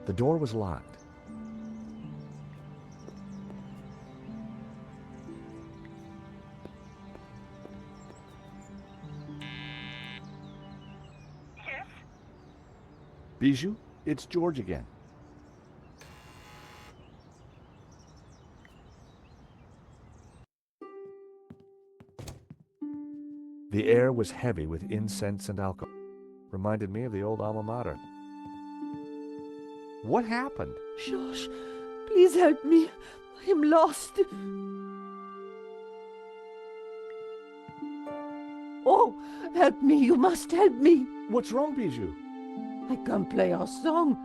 The door was locked. Yes? Bijou, it's George again. The air was heavy with incense and alcohol. Reminded me of the old alma mater. What happened? George, please help me. I am lost. Oh, help me. You must help me. What's wrong, Bijou? I can't play our song.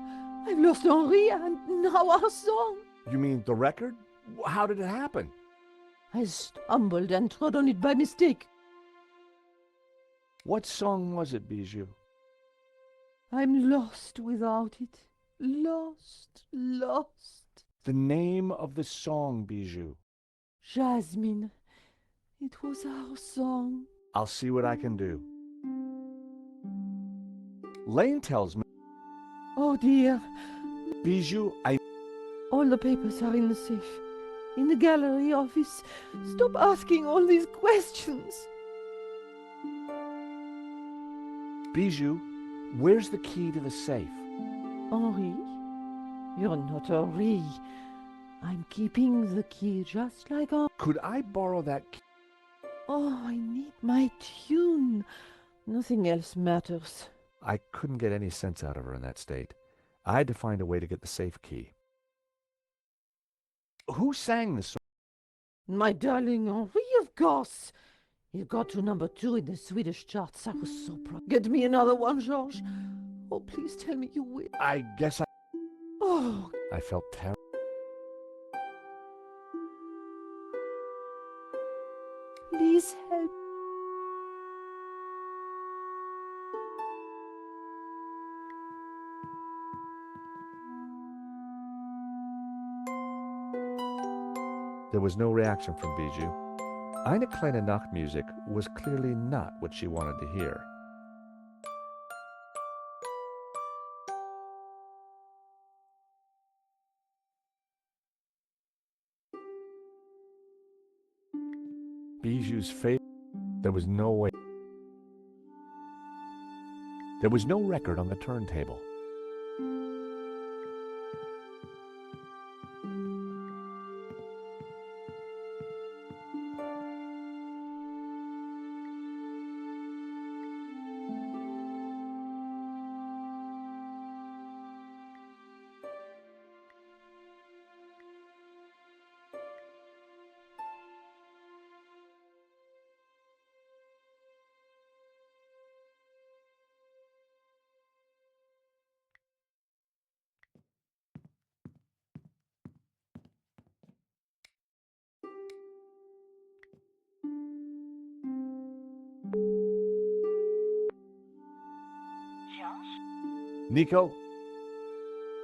I've lost Henri and now our song. You mean the record? How did it happen? I stumbled and trod on it by mistake. What song was it, Bijou? I'm lost without it. Lost, lost. The name of the song, Bijou. Jasmine. It was our song. I'll see what I can do. Lane tells me... Oh dear. Bijou, All the papers are in the safe. In the gallery office. Stop asking all these questions. Bijou, where's the key to the safe? Henri? You're not Henri. I'm keeping the key just like Henri. Could I borrow that key? Oh, I need my tune. Nothing else matters. I couldn't get any sense out of her in that state. I had to find a way to get the safe key. Who sang the song? My darling Henri, of course. You got to #2 in the Swedish charts. I was so proud. Get me another one, George. Oh, please tell me you will. I guess Oh, I felt terrible. please help. There was no reaction from Bijou. Eine kleine Nachtmusik was clearly not what she wanted to hear. Bijou's face. There was no way. There was no record on the turntable. George? Nico?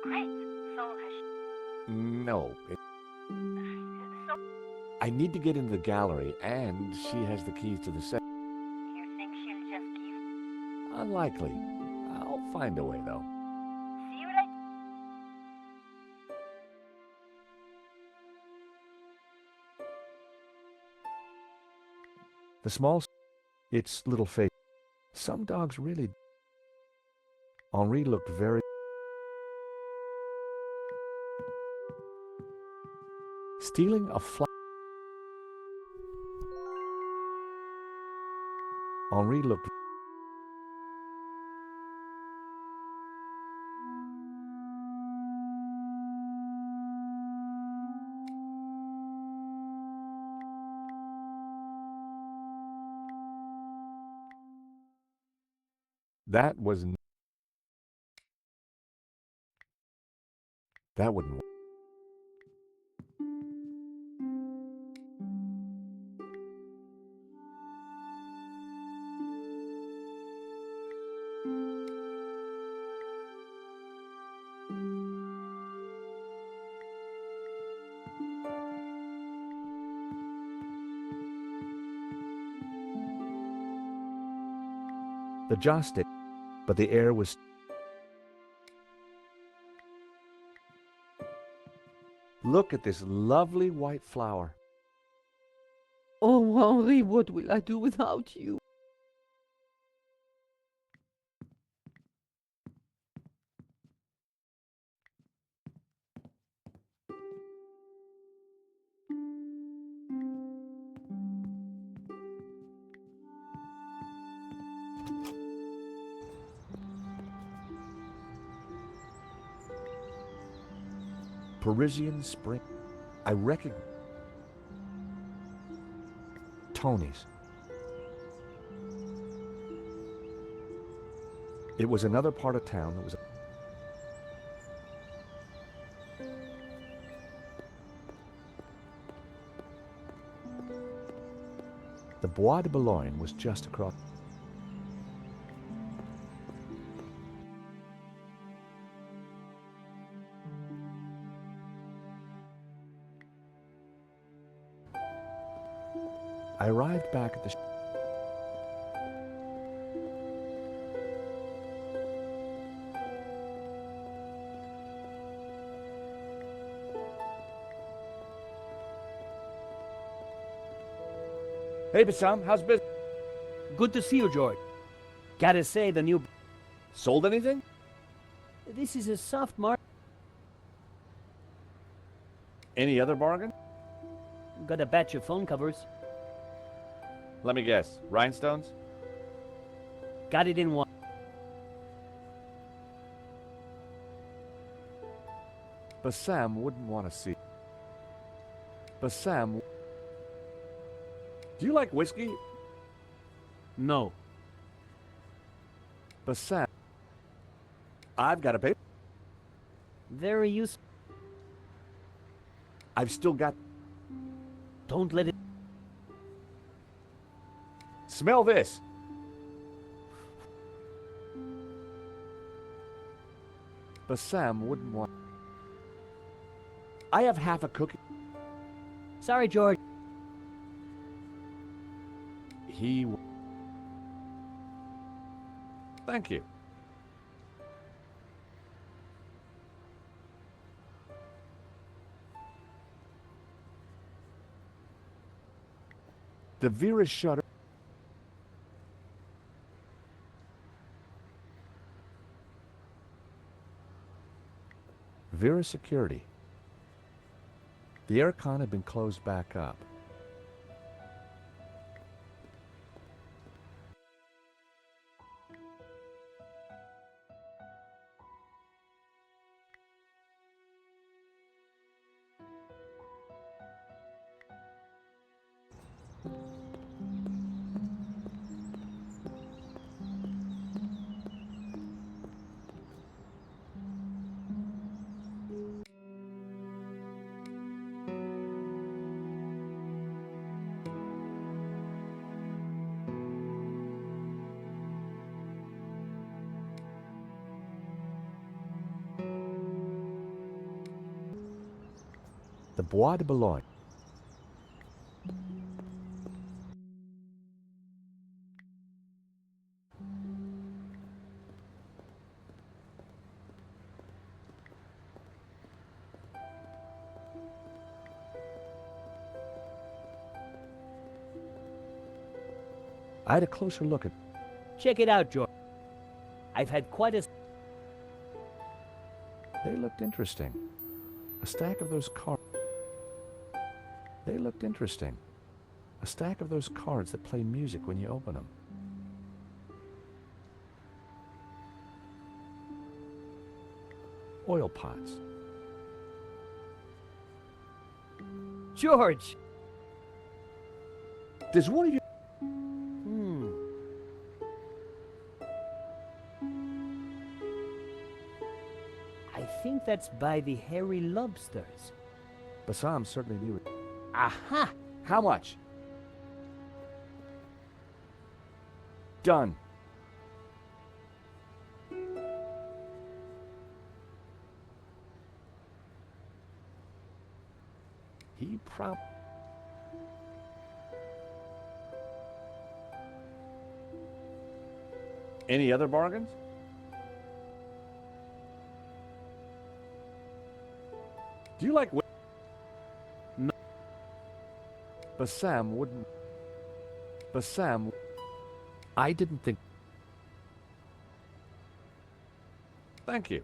Great. So has No. so I need to get into the gallery, and she has the keys to the safe. you think she'll just give? Unlikely. I'll find a way, though. See you later. The small, its little face. Some dogs really... Henri looked very... Stealing a fly... Henri looked... That was... That wouldn't work. The joystick, but the air was... Look at this lovely white flower. Oh, Henri, what will I do without you? Parisian spring. I recognize Tony's. It was another part of town that was. The Bois de Boulogne was just across. I arrived back at the. Hey, Bassam, how's business? Good to see you, George. Gotta say, the new... Sold anything? This is a soft mark. Any other bargain? Got a batch of phone covers. Let me guess. Rhinestones? Got it in one. Bassam wouldn't want to see. Bassam. Do you like whiskey? No. Bassam. I've got a paper. Very useful. I've still got. Don't let it... Smell this. Bassam wouldn't want. I have half a cookie. Sorry, George. He. Thank you. The Vera shutter. Vera Security. The aircon had been closed back up. The Bois de Boulogne. I had a closer look at. Check it out, George. I've had quite a... They looked interesting. A stack of those cards. They looked interesting. A stack of those cards that play music when you open them. Oil pots. George! Does one of you... I think that's by the hairy lobsters. Bassam certainly knew it. Aha! How much? Done. He prob... Any other bargains? Do you like... But Sam wouldn't. But Sam, I didn't think. Thank you.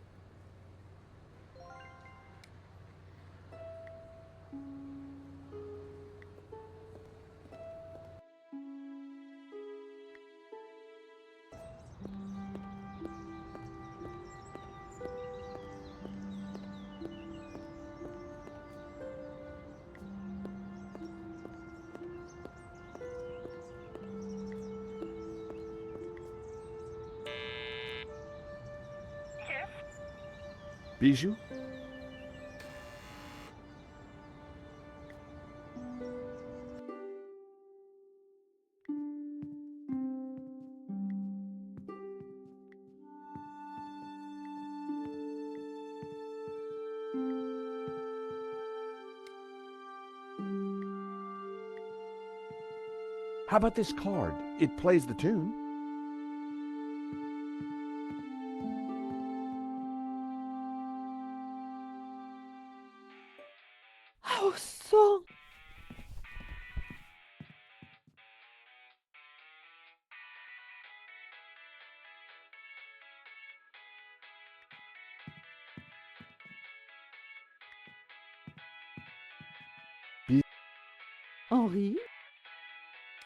Yes? Bijou? How about this card? It plays the tune. Our song. Henri?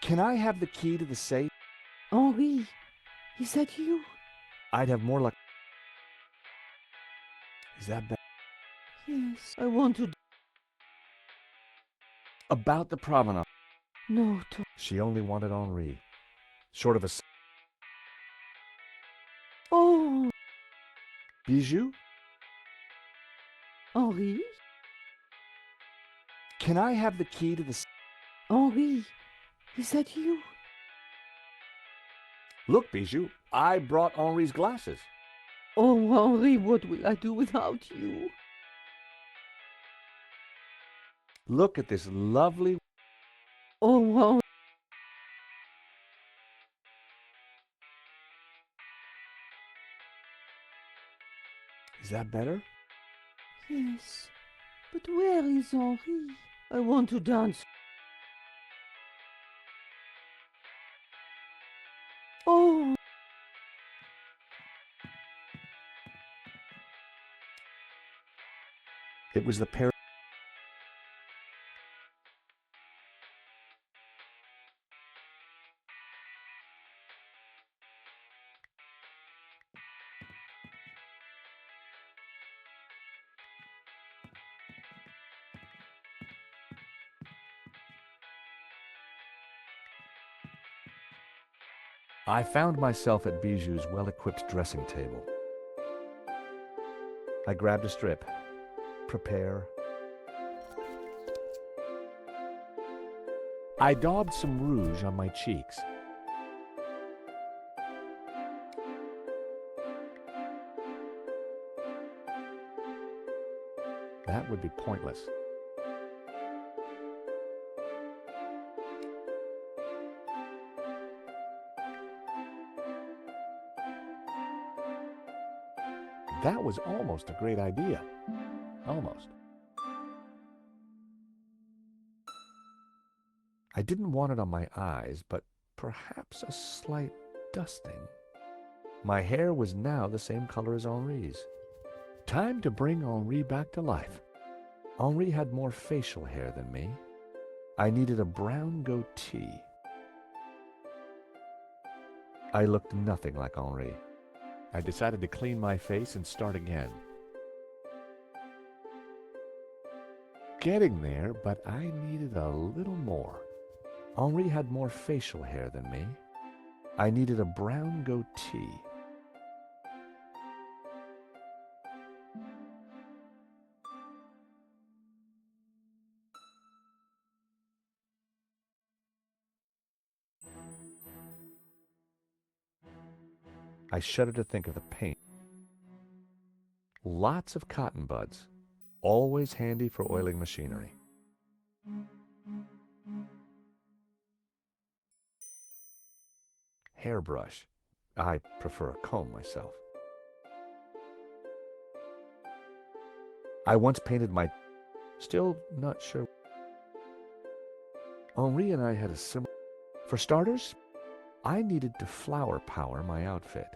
Can I have the key to the safe? Henri, is that you? I'd have more luck. Is that better? Yes, I want to. About the provenance. No, She only wanted Henri. Short of a Oh, Bijou? Henri? Can I have the key to the Henri, is that you? Look, Bijou, I brought Henri's glasses. Oh, Henri, what will I do without you? Look at this lovely... Oh, Henri. Is that better? Yes, but where is Henri? I want to dance. Oh, It was the pair... I found myself at Bijou's well-equipped dressing table. I grabbed a strip. Prepare. I daubed some rouge on my cheeks. That would be pointless. That was almost a great idea. Almost. I didn't want it on my eyes, but perhaps a slight dusting. My hair was now the same color as Henri's. Time to bring Henri back to life. Henri had more facial hair than me. I needed a brown goatee. I looked nothing like Henri. I decided to clean my face and start again. Getting there, but I needed a little more. Henri had more facial hair than me. I needed a brown goatee. I shudder to think of the paint. Lots of cotton buds, always handy for oiling machinery. Hairbrush. I prefer a comb myself. I once painted my... Still not sure. Henri and I had a similar... For starters, I needed to flower power my outfit.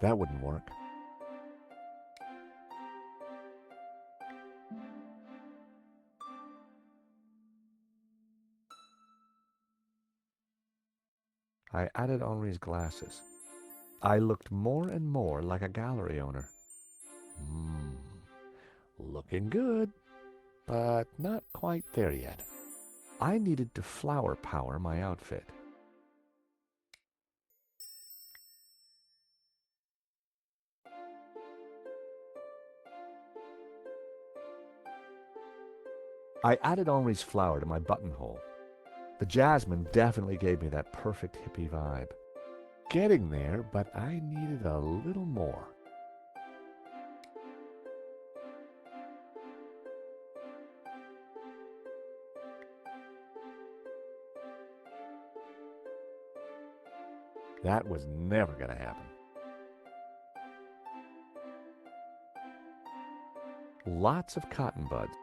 That wouldn't work. I added Henri's glasses. I looked more and more like a gallery owner. Looking good, but not quite there yet. I needed to flower power my outfit. I added Henri's flower to my buttonhole. The jasmine definitely gave me that perfect hippie vibe. Getting there, but I needed a little more. That was never going to happen. Lots of cotton buds.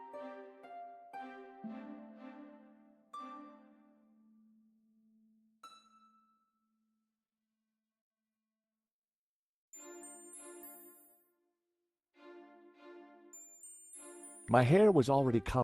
My hair was already covered.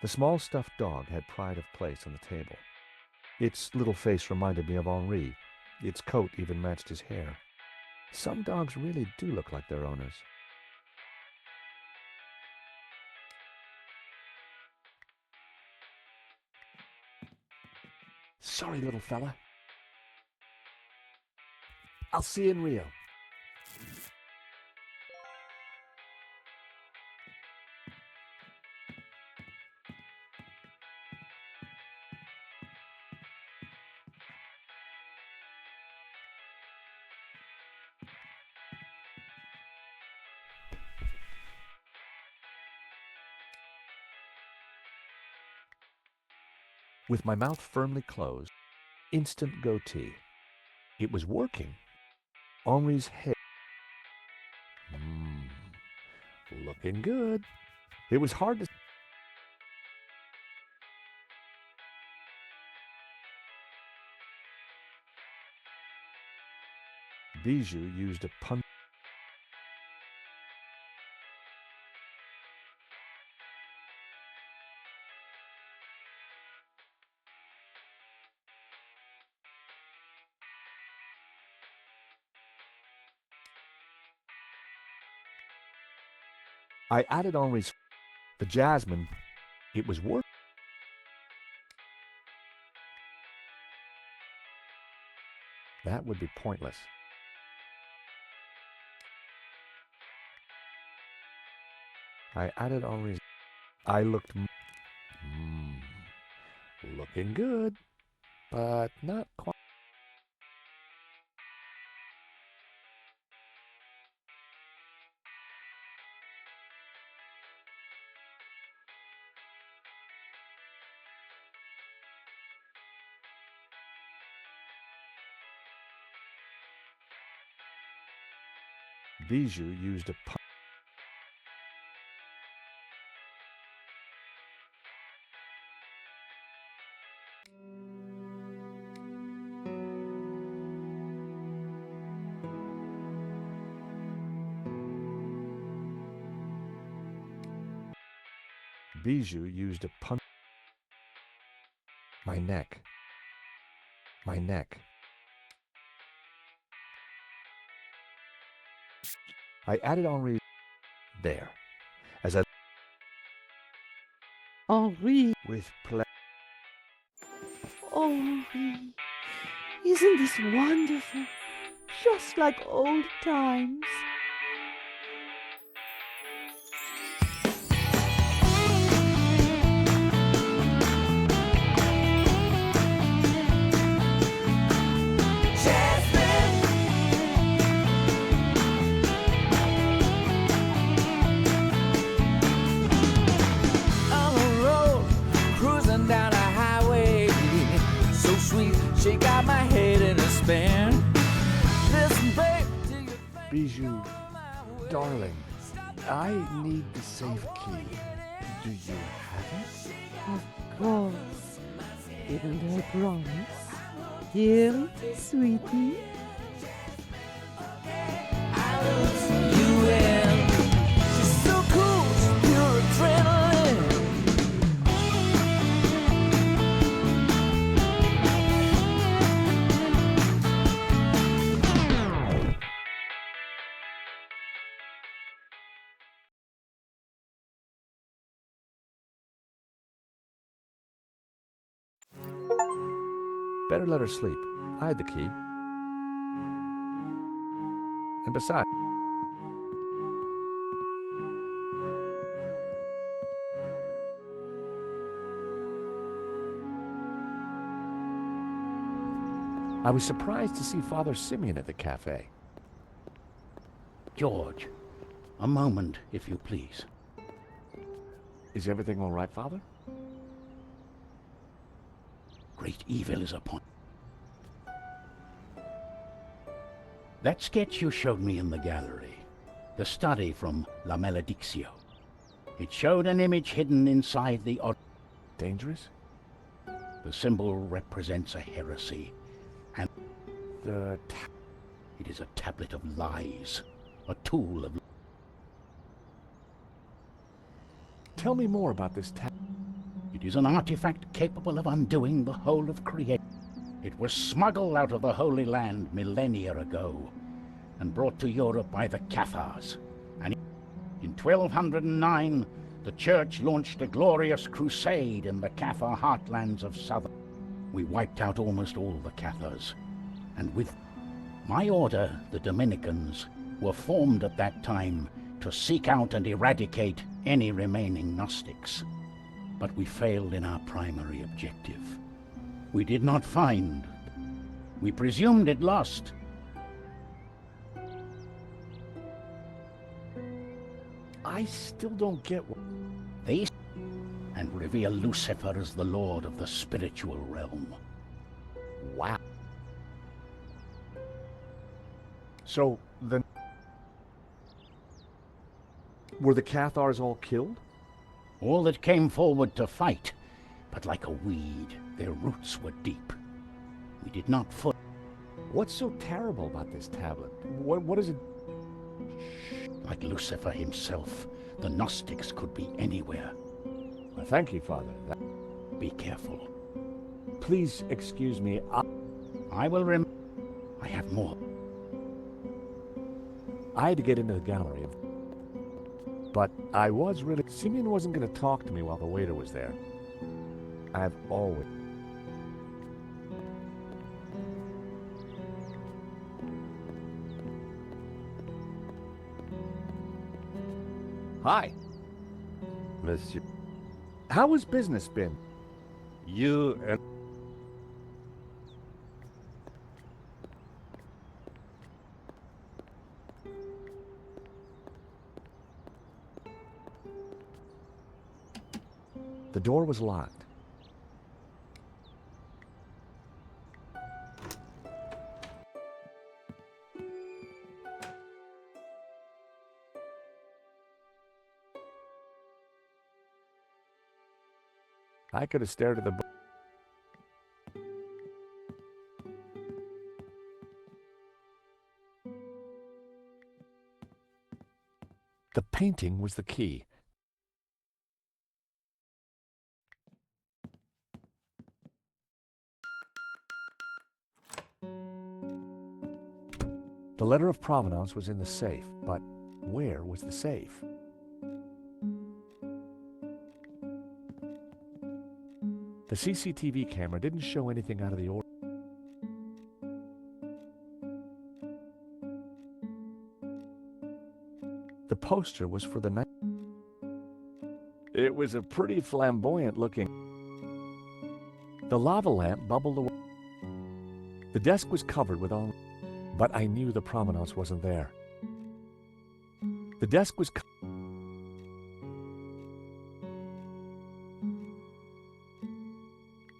The small stuffed dog had pride of place on the table. Its little face reminded me of Henri. Its coat even matched his hair. Some dogs really do look like their owners. Sorry, little fella. I'll see you in Rio. With my mouth firmly closed, instant goatee. It was working. Henri's hair. Looking good. It was hard to... Bijou used a pun... I added Henri's... The jasmine. It was working. That would be pointless. I added Henri's... I looked... Looking good, but not quite... Bijou used a pun... Bijou used a pun... My neck. My neck. I added Henri there, as I Henri, with pleasure. Henri, isn't this wonderful? Just like old times. She got my head in a spin. Listen, babe, do you think Bijou, darling, I need the safe key. Do you have it? Of course. Didn't I promise? Here it is, sweetie. I lose you in? She's so cool, she's pure adrenaline. Better let her sleep. I had the key. And besides, I was surprised to see Father Simeon at the cafe. George, a moment, if you please. Is everything all right, Father? Great evil is upon. That sketch you showed me in the gallery, the study from La Maledictio. It showed an image hidden inside the odd. Dangerous? The symbol represents a heresy, and it is a tablet of lies, a tool of. Tell me more about this tablet. It is an artifact capable of undoing the whole of creation. It was smuggled out of the Holy Land millennia ago and brought to Europe by the Cathars. And in 1209, the Church launched a glorious crusade in the Cathar heartlands of southern. We wiped out almost all the Cathars, and with my order, the Dominicans, were formed at that time to seek out and eradicate any remaining Gnostics. But we failed in our primary objective. We did not find. We presumed it lost. I still don't get what... They and reveal Lucifer as the lord of the spiritual realm. Wow. So, then... Were the Cathars all killed? All that came forward to fight, but like a weed, their roots were deep. We did not fully. What's so terrible about this tablet? What is it? Like Lucifer himself, the Gnostics could be anywhere. Well, thank you, Father. Be careful. Please excuse me. I will I have more. I had to get into the gallery. But I was really... Simeon wasn't going to talk to me while the waiter was there. I've always... Hi. Monsieur, How has business been? you and The door was locked. I could have stared at the book. The painting was the key. The letter of provenance was in the safe, but Where was the safe? The CCTV camera didn't show anything out of the ordinary. The poster was for the night. It was a pretty flamboyant looking. The lava lamp bubbled away. The desk was covered with all, but I knew the provenance wasn't there. The desk was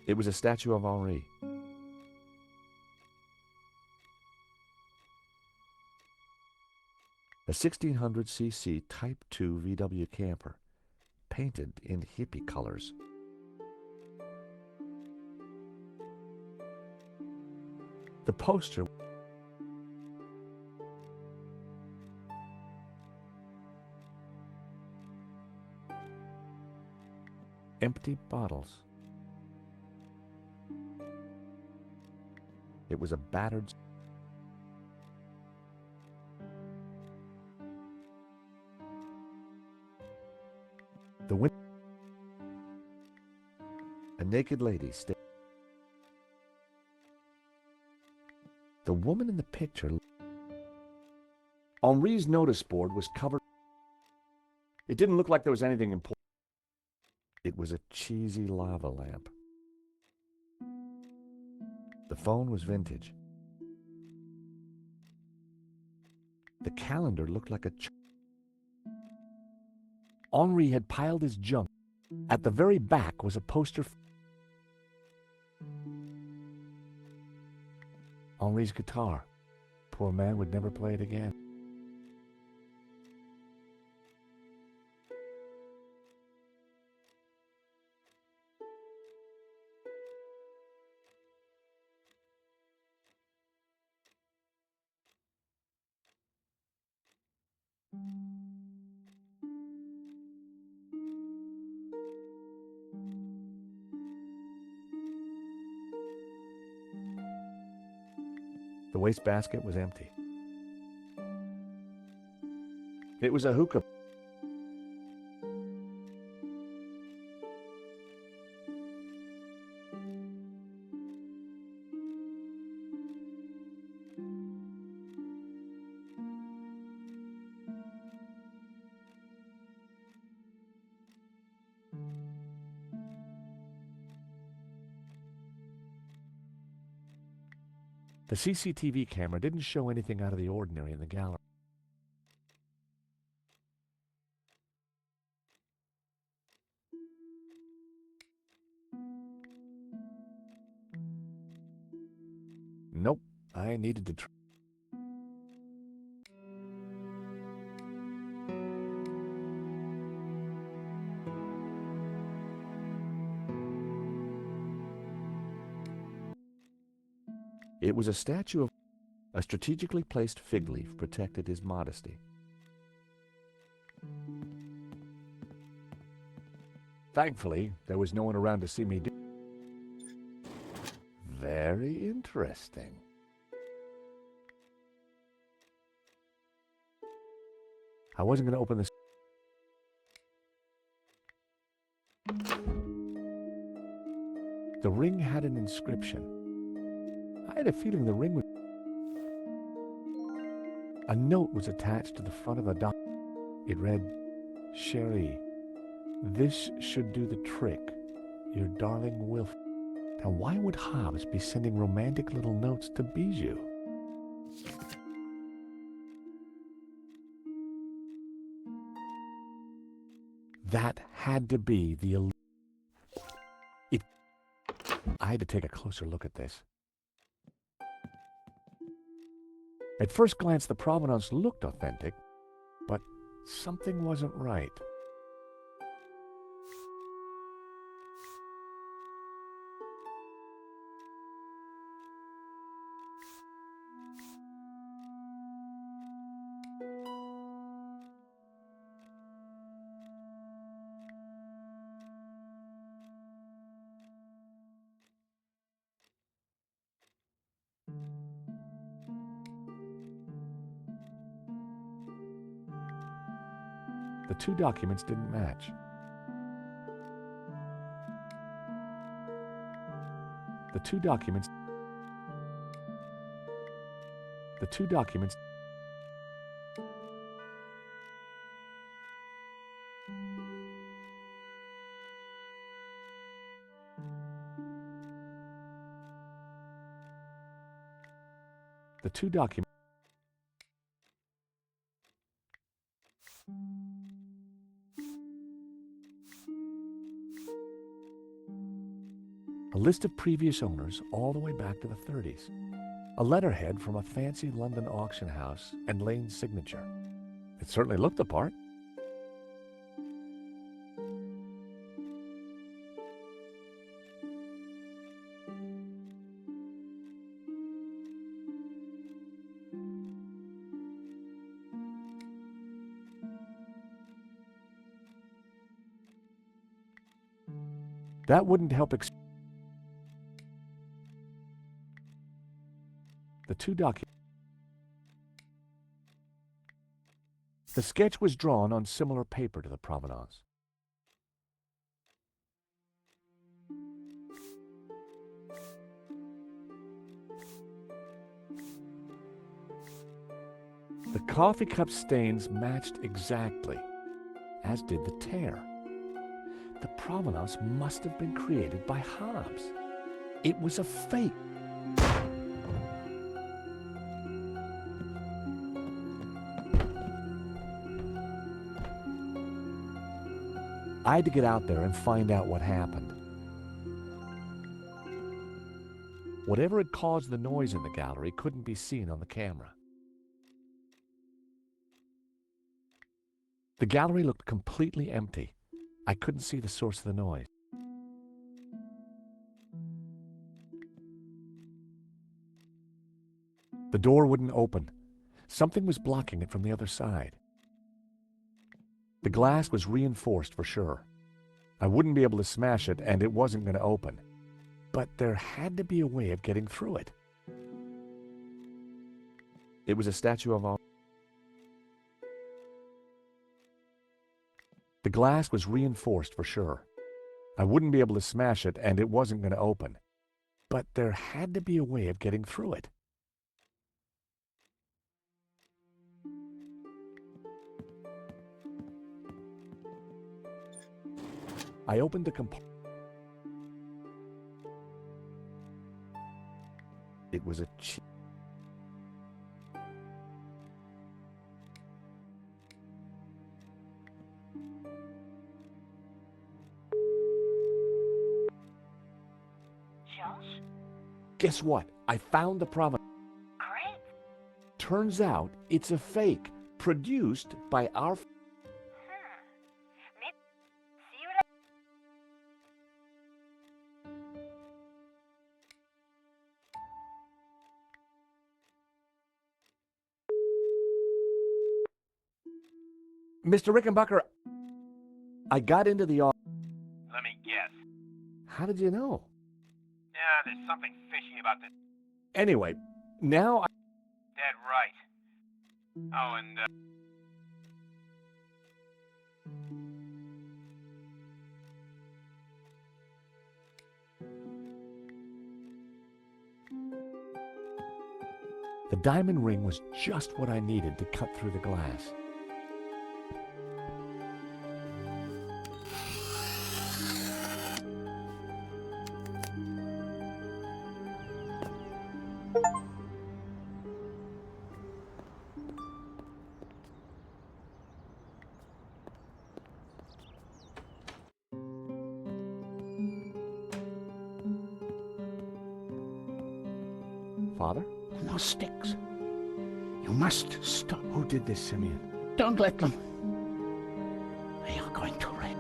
It was a statue of Henri. A 1600cc Type 2 VW camper, painted in hippie colors. The poster empty bottles. It was a battered. The window. A naked lady standing. The woman in the picture. Henri's notice board was covered. It didn't look like there was anything important. It was a cheesy lava lamp. The phone was vintage. The calendar looked like a Henri had piled his junk. At the very back was a poster. Henri's guitar. Poor man would never play it again. The wastebasket was empty. It was a hookah. The CCTV camera didn't show anything out of the ordinary in the gallery. Nope, I needed to try. It was a statue of a strategically placed fig leaf protected his modesty. Thankfully, there was no one around to see me do. Very interesting. I wasn't going to open this. The ring had an inscription. I had a feeling the ring was. A note was attached to the front of the document. It read, "Chérie, this should do the trick. Your darling Wilf." Now, why would Hobbs be sending romantic little notes to Bijou? That had to be the. I had to take a closer look at this. At first glance, the provenance looked authentic, but something wasn't right. The two documents didn't match. The two documents The two documents The two documents A list of previous owners all the way back to the 30s. A letterhead from a fancy London auction house and Lane's signature. It certainly looked the part. That wouldn't help The two documents. The sketch was drawn on similar paper to the provenance. The coffee cup stains matched exactly, as did the tear. The provenance must have been created by Hobbs. It was a fake. I had to get out there and find out what happened. Whatever had caused the noise in the gallery couldn't be seen on the camera. The gallery looked completely empty. I couldn't see the source of the noise. The door wouldn't open. Something was blocking it from the other side. The glass was reinforced for sure. I wouldn't be able to smash it, and it wasn't going to open. But there had to be a way of getting through it. It was a statue of The glass was reinforced for sure. I wouldn't be able to smash it, and it wasn't going to open. But there had to be a way of getting through it. I opened the compartment. It was a cheap. Josh? Guess what? I found the provenance. Great. Turns out it's a fake, produced by our... Maybe see what Mr. Rickenbacker, I got into the office. Let me guess. How did you know? Yeah, there's something fishy about this. Anyway, now I... Dead right. Oh, and, The diamond ring was just what I needed to cut through the glass. Father? No sticks. You must stop. Who did this, Simeon? Don't let them. They are going to wreck.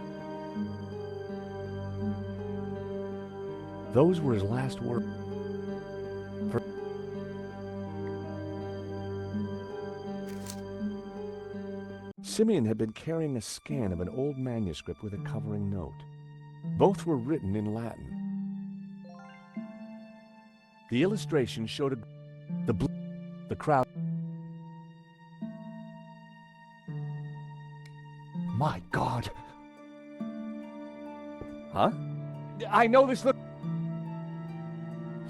Those were his last words. Simeon had been carrying a scan of an old manuscript with a covering note. Both were written in Latin. The illustration showed the crowd. My God. Huh? I know this look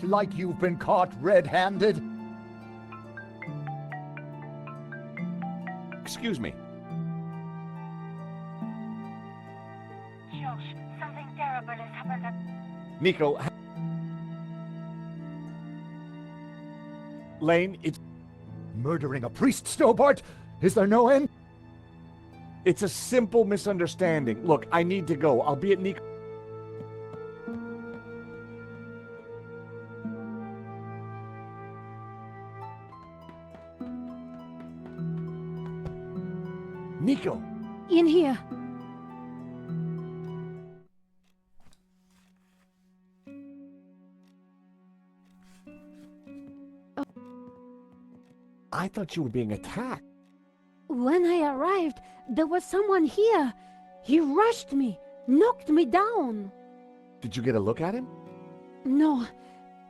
like you've been caught red-handed. Excuse me. Josh, something terrible has happened at... Nico. Lane, it's murdering a priest, Stobbart? Is there no end? It's a simple misunderstanding. Look, I need to go. I'll be at Nico. Nico! In here. I thought you were being attacked. When I arrived, there was someone here. He rushed me, knocked me down. Did you get a look at him? No,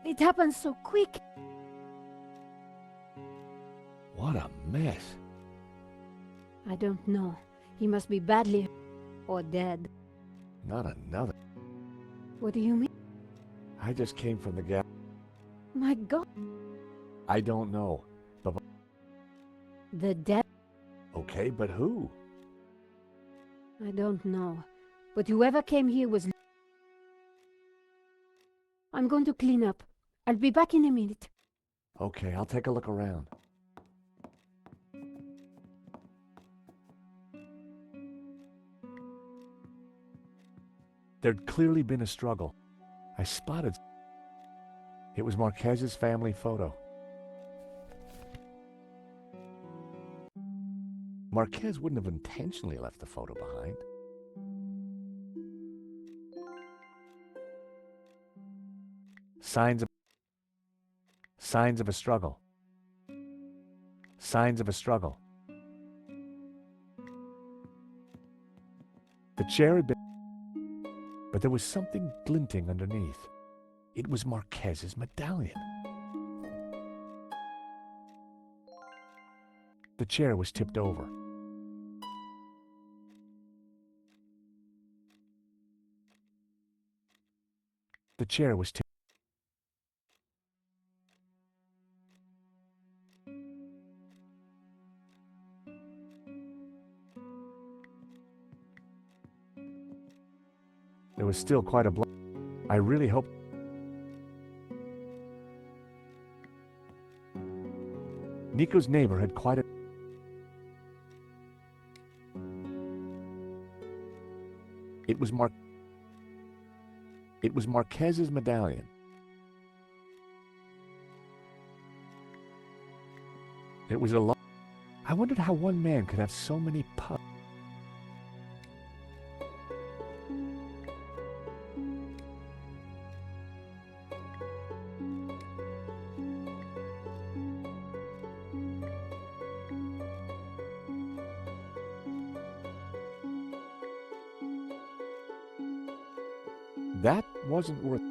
it happened so quick. What a mess. I don't know. He must be badly or dead. Not another. What do you mean? I just came from the gas. My God. I don't know. But The dead? okay, but who? I don't know. But whoever came here was... I'm going to clean up. I'll be back in a minute. Okay, I'll take a look around. There'd clearly been a struggle. I spotted... It was Marquez's family photo. Marquez wouldn't have intentionally left the photo behind. Signs of a struggle. Signs of a struggle. The chair had been... But there was something glinting underneath. It was Marquez's medallion. The chair was tipped over. The chair was tipped. There was still quite a blow. I really hope. Nico's neighbor had quite a... It was Marquez's medallion. It was a lot. I wondered how one man could have so many pups. That wasn't worth...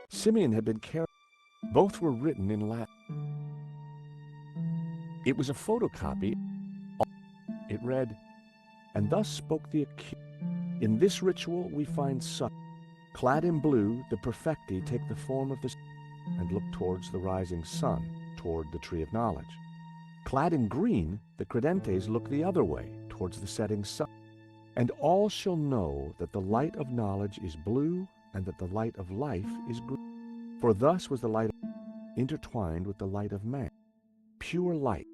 Simeon had been carried. Both were written in Latin. It was a photocopy. It read, "And thus spoke the accused. In this ritual we find such. Clad in blue, the perfecti take the form of the and look towards the rising sun, toward the tree of knowledge. Clad in green, the credentes look the other way, towards the setting sun. And all shall know that the light of knowledge is blue, and that the light of life is green. For thus was the light intertwined with the light of man. Pure light,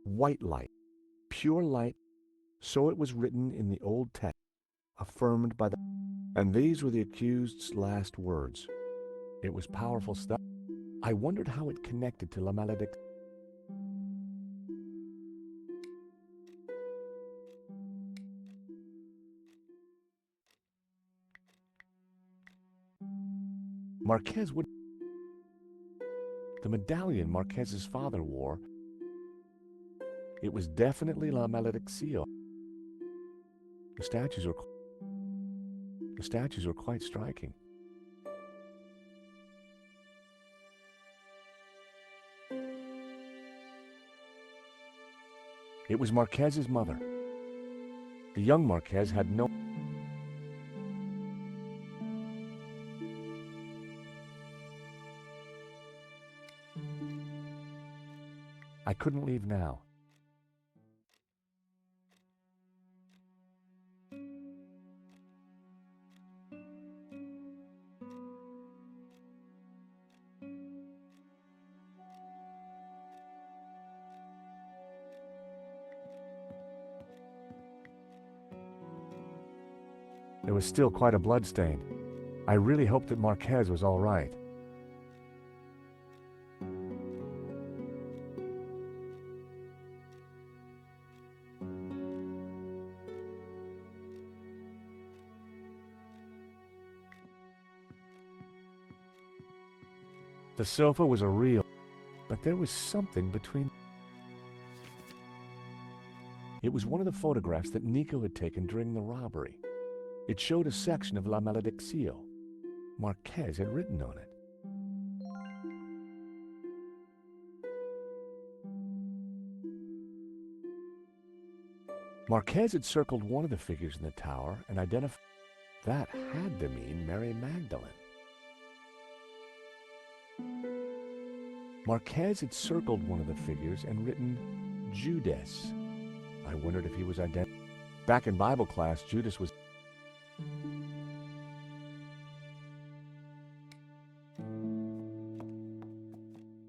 white light, pure light. So it was written in the Old Text, affirmed by the... And these were the accused's last words. It was powerful stuff. I wondered how it connected to La Malediction. Marquez would... The medallion Marquez's father wore, it was definitely La Malediction. The statues were quite striking. It was Marquez's mother. The young Marquez had no... I couldn't leave now. There was still quite a bloodstain. I really hoped that Marquez was all right. The sofa was a real, but there was something between. It was one of the photographs that Nico had taken during the robbery. It showed a section of La Maledicción. Marquez had written on it. Marquez had circled one of the figures in the tower and identified that had to mean Mary Magdalene. Marquez had circled one of the figures and written Judas. I wondered if he was identified. Back in Bible class, Judas was...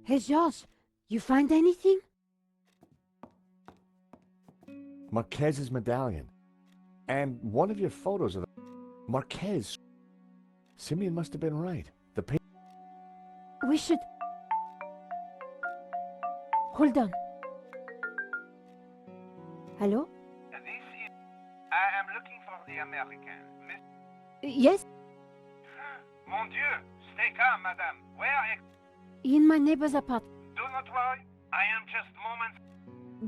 Hey, George, you find anything? Marquez's medallion. And one of your photos of the... Marquez. Simeon must have been right. The paper... We should... Hold on. Hello? This is... I am looking for the American. Miss... Yes? Mon Dieu! Stay calm, madame. Where is... In my neighbor's apartment. Do not worry. I am just moments...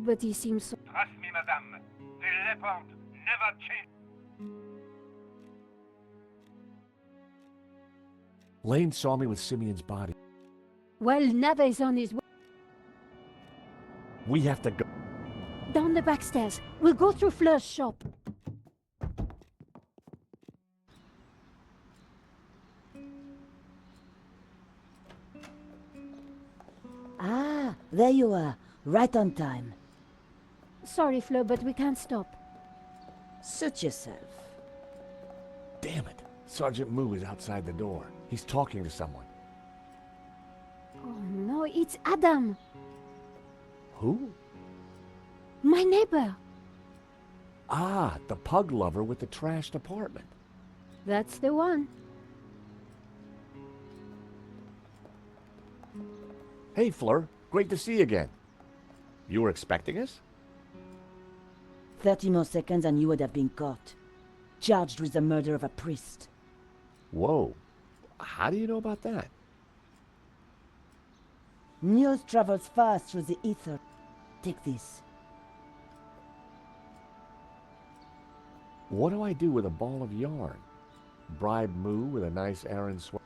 But he seems so... Trust me, madame. The leopard never changes. Lane saw me with Simeon's body. Well, Nava is on his way. We have to go. Down the back stairs. We'll go through Fleur's shop. Ah, there you are. Right on time. Sorry, Fleur, but we can't stop. Suit yourself. Damn it. Sergeant Moo is outside the door. He's talking to someone. Oh, no, it's Adam. Who? My neighbor. Ah, the pug lover with the trashed apartment. That's the one. Hey, Fleur. Great to see you again. You were expecting us? 30 more seconds and you would have been caught. Charged with the murder of a priest. Whoa. How do you know about that? News travels fast through the ether. Take this. What do I do with a ball of yarn? Bribe Moo with a nice errand sweater?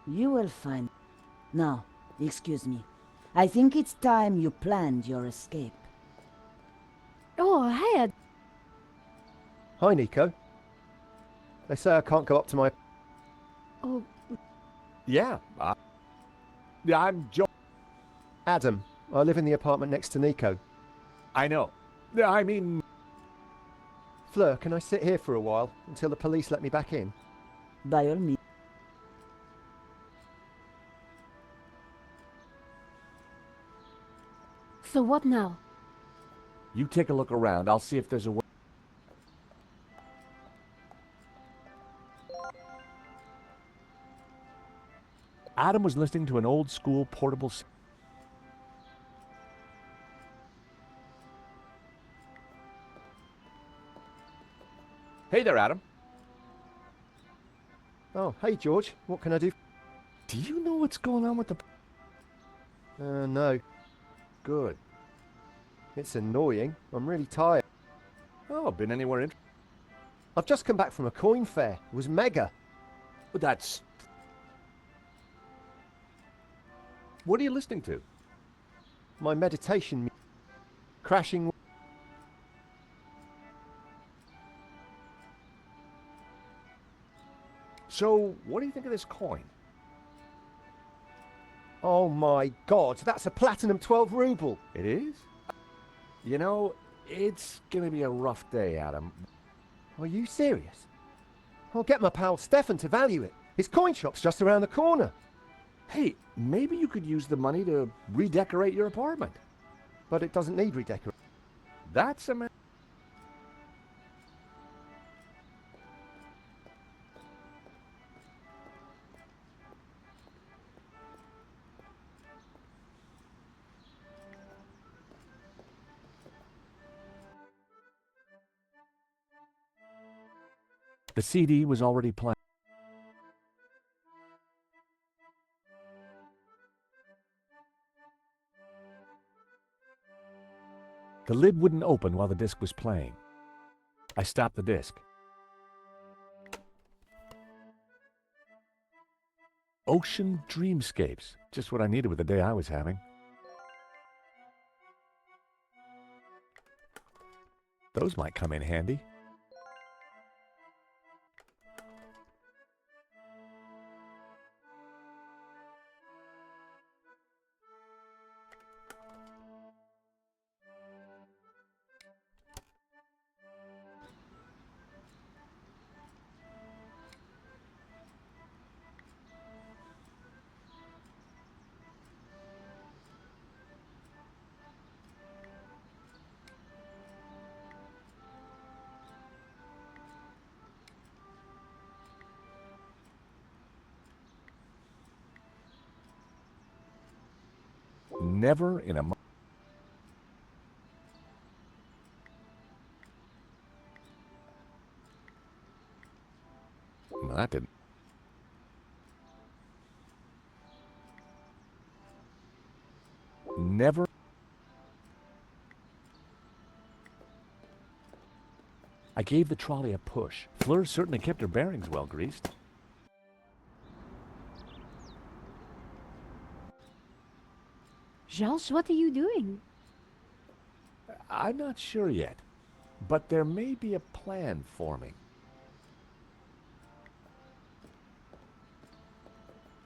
You will find... Now, excuse me. I think it's time you planned your escape. Oh, hey. Hi, Nico. They say I can't go up to my... Oh, Yeah. I'm Joe. Adam. I live in the apartment next to Nico. I know. I mean... Fleur, can I sit here for a while until the police let me back in? By all means. so what now? You take a look around. I'll see if there's a way. Adam was listening to an old-school portable... Hey there, Adam. Oh, hey, George. What can I do? Do you know what's going on with the... No. Good. It's annoying. I'm really tired. Oh, been anywhere in... I've just come back from a coin fair. It was mega. But that's... What are you listening to? My meditation... Crashing... So, what do you think of this coin? Oh my god, that's a platinum 12 ruble. It is? You know, it's gonna be a rough day, Adam. Are you serious? I'll get my pal Stefan to value it. His coin shop's just around the corner. Hey, maybe you could use the money to redecorate your apartment. But it doesn't need redecorating. That's a... The CD was already playing. The lid wouldn't open while the disc was playing. I stopped the disc. Ocean Dreamscapes. Just what I needed with the day I was having. Those might come in handy. Never in a... Well, that didn't... Never... I gave the trolley a push. Fleur certainly kept her bearings well greased. Georges, what are you doing? I'm not sure yet, but there may be a plan forming.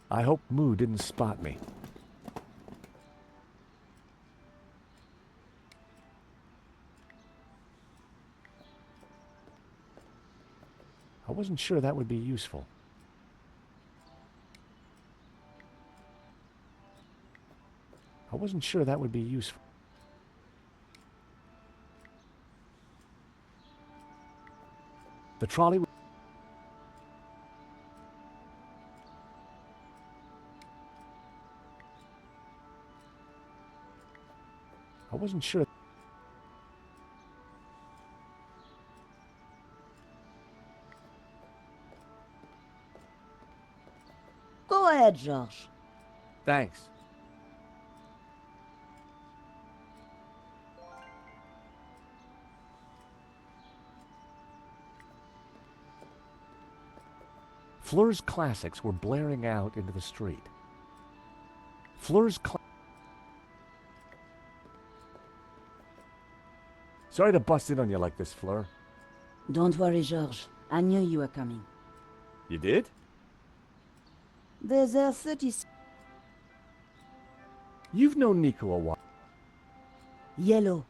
I hope Moo didn't spot me. I wasn't sure that would be useful. I wasn't sure that would be useful. The trolley... I wasn't sure... Go ahead, Georges. Thanks. Fleur's classics were blaring out into the street. Sorry to bust in on you like this, Fleur. Don't worry, Georges. I knew you were coming. You did? There's a 30... You've known Nico a while. Yellow.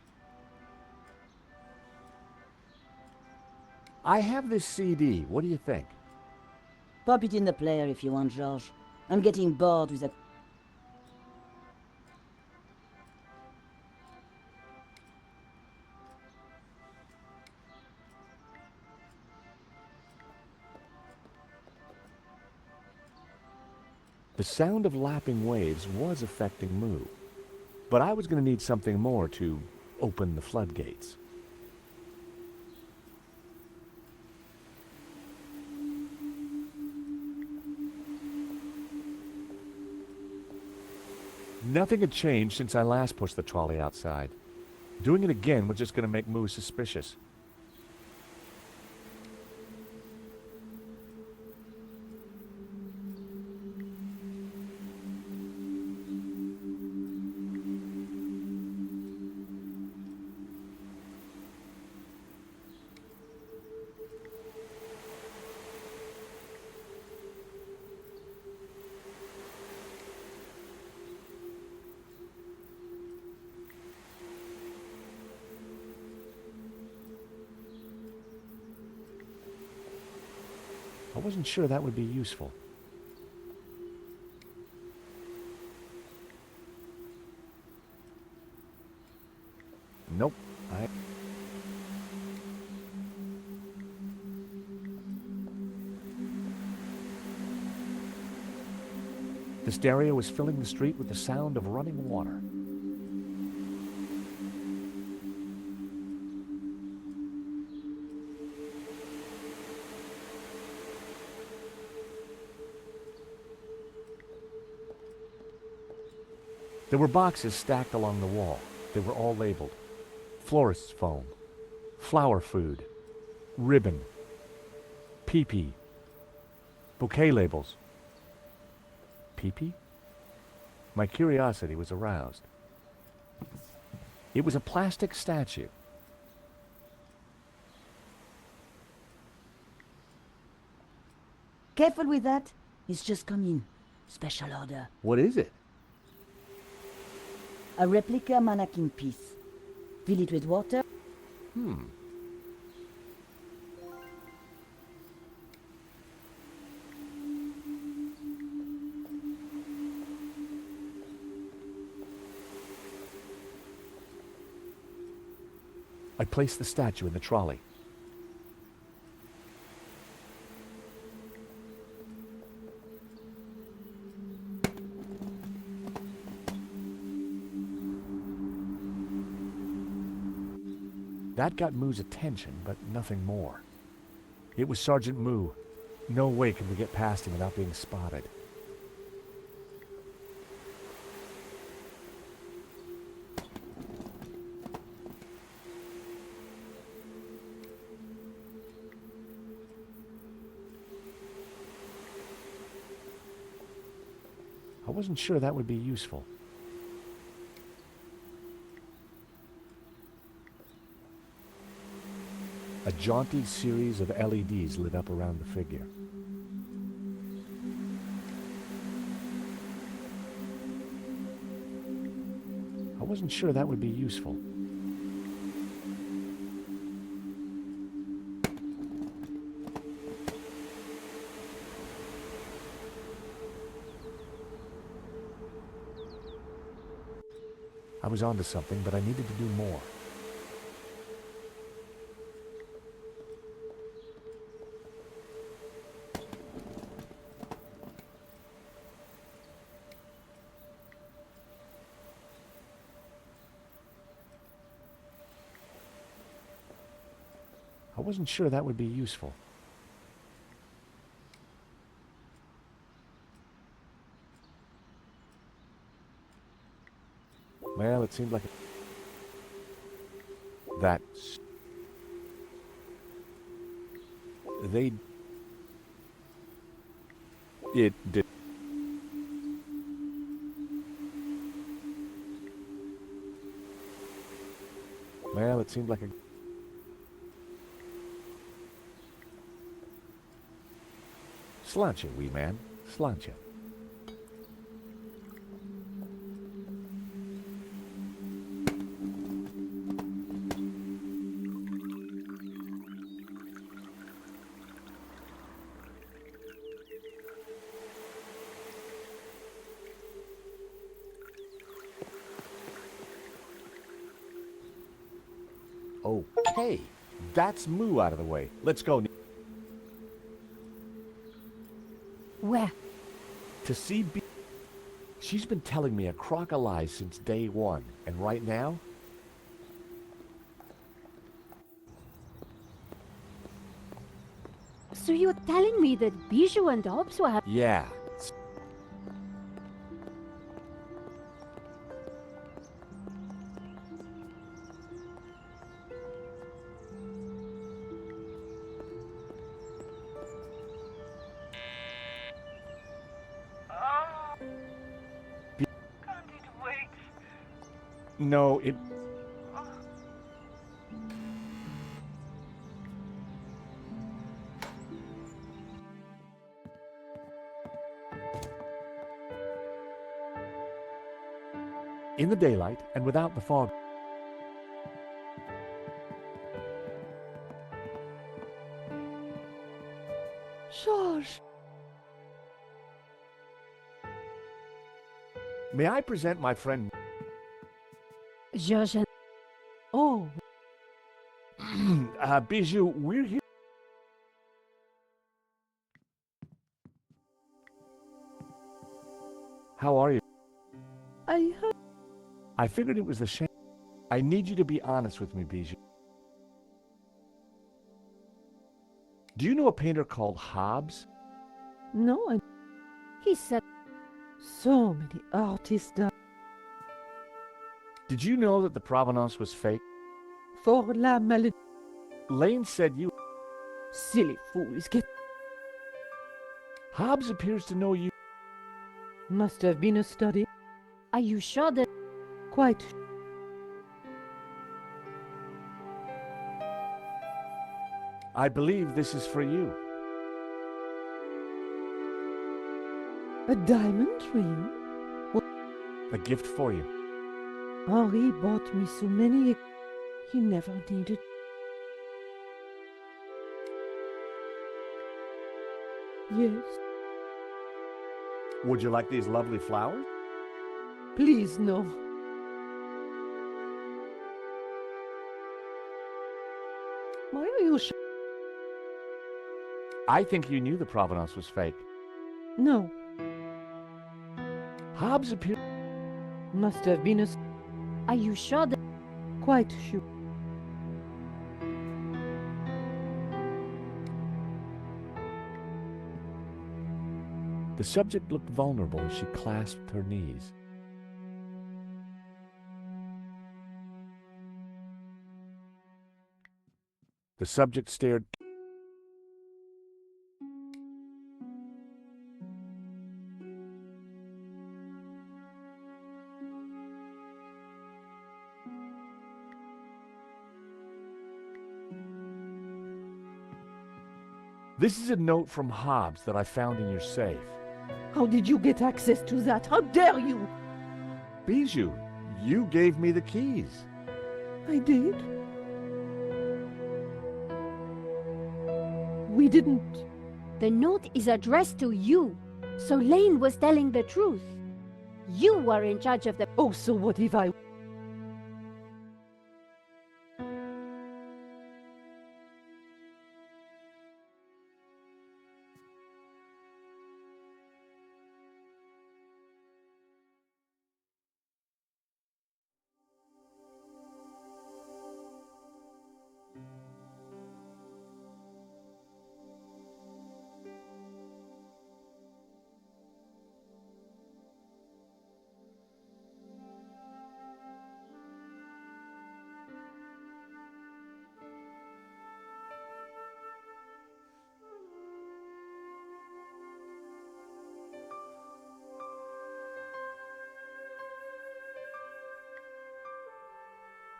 I have this CD. What do you think? Pop it in the player if you want, Georges. I'm getting bored with that. The sound of lapping waves was affecting Moo, but I was going to need something more to open the floodgates. Nothing had changed since I last pushed the trolley outside. Doing it again was just going to make Moo suspicious. wasn't sure that would be useful. Nope. The stereo was filling the street with the sound of running water. There were boxes stacked along the wall. They were all labeled. Florist's foam, flower food, ribbon, pee-pee, bouquet labels. Pee-pee? My curiosity was aroused. It was a plastic statue. Careful with that. It's just come in. Special order. What is it? A replica mannequin piece. Fill it with water. I placed the statue in the trolley. That got Moo's attention, but nothing more. It was Sergeant Moo. No way could we get past him without being spotted. I wasn't sure that would be useful. A jaunty series of LEDs lit up around the figure. I wasn't sure that would be useful. I was onto something, but I needed to do more. I wasn't sure that would be useful. Well, it seemed like that's... They... It did... Well, it seemed like a... Sláinte, wee man. Sláinte. Okay, that's Moo out of the way. Let's go. Where? To see B. She's been telling me a crock of lies since day one, and right now... So you're telling me that Bijou and Hobbs were... Yeah. No, it... In the daylight, and without the fog... George! May I present my friend... Georges. Oh, Bijou, we're here... How are you? I heard. I figured it was the shame. I need you to be honest with me, Bijou. Do you know a painter called Hobbes? No, He said, so many artists die Did you know that the provenance was fake? for la maladie. Lane said you... Silly fools get. Hobbes appears to know you. Must have been a study. are you sure that... Quite. I believe this is for you. A diamond ring? A gift for you. Henri bought me so many. He never needed. Yes. Would you like these lovely flowers? Please, no. Why are you I think you knew the provenance was fake. No. Hobbes appeared... Must have been a. Are you sure that... Quite sure. The subject looked vulnerable as she clasped her knees. The subject stared. This is a note from Hobbes that I found in your safe. How did you get access to that? How dare you? Bijou, you gave me the keys. I did. We didn't. The note is addressed to you, so Lane was telling the truth. You were in charge of the... Oh, so what if I...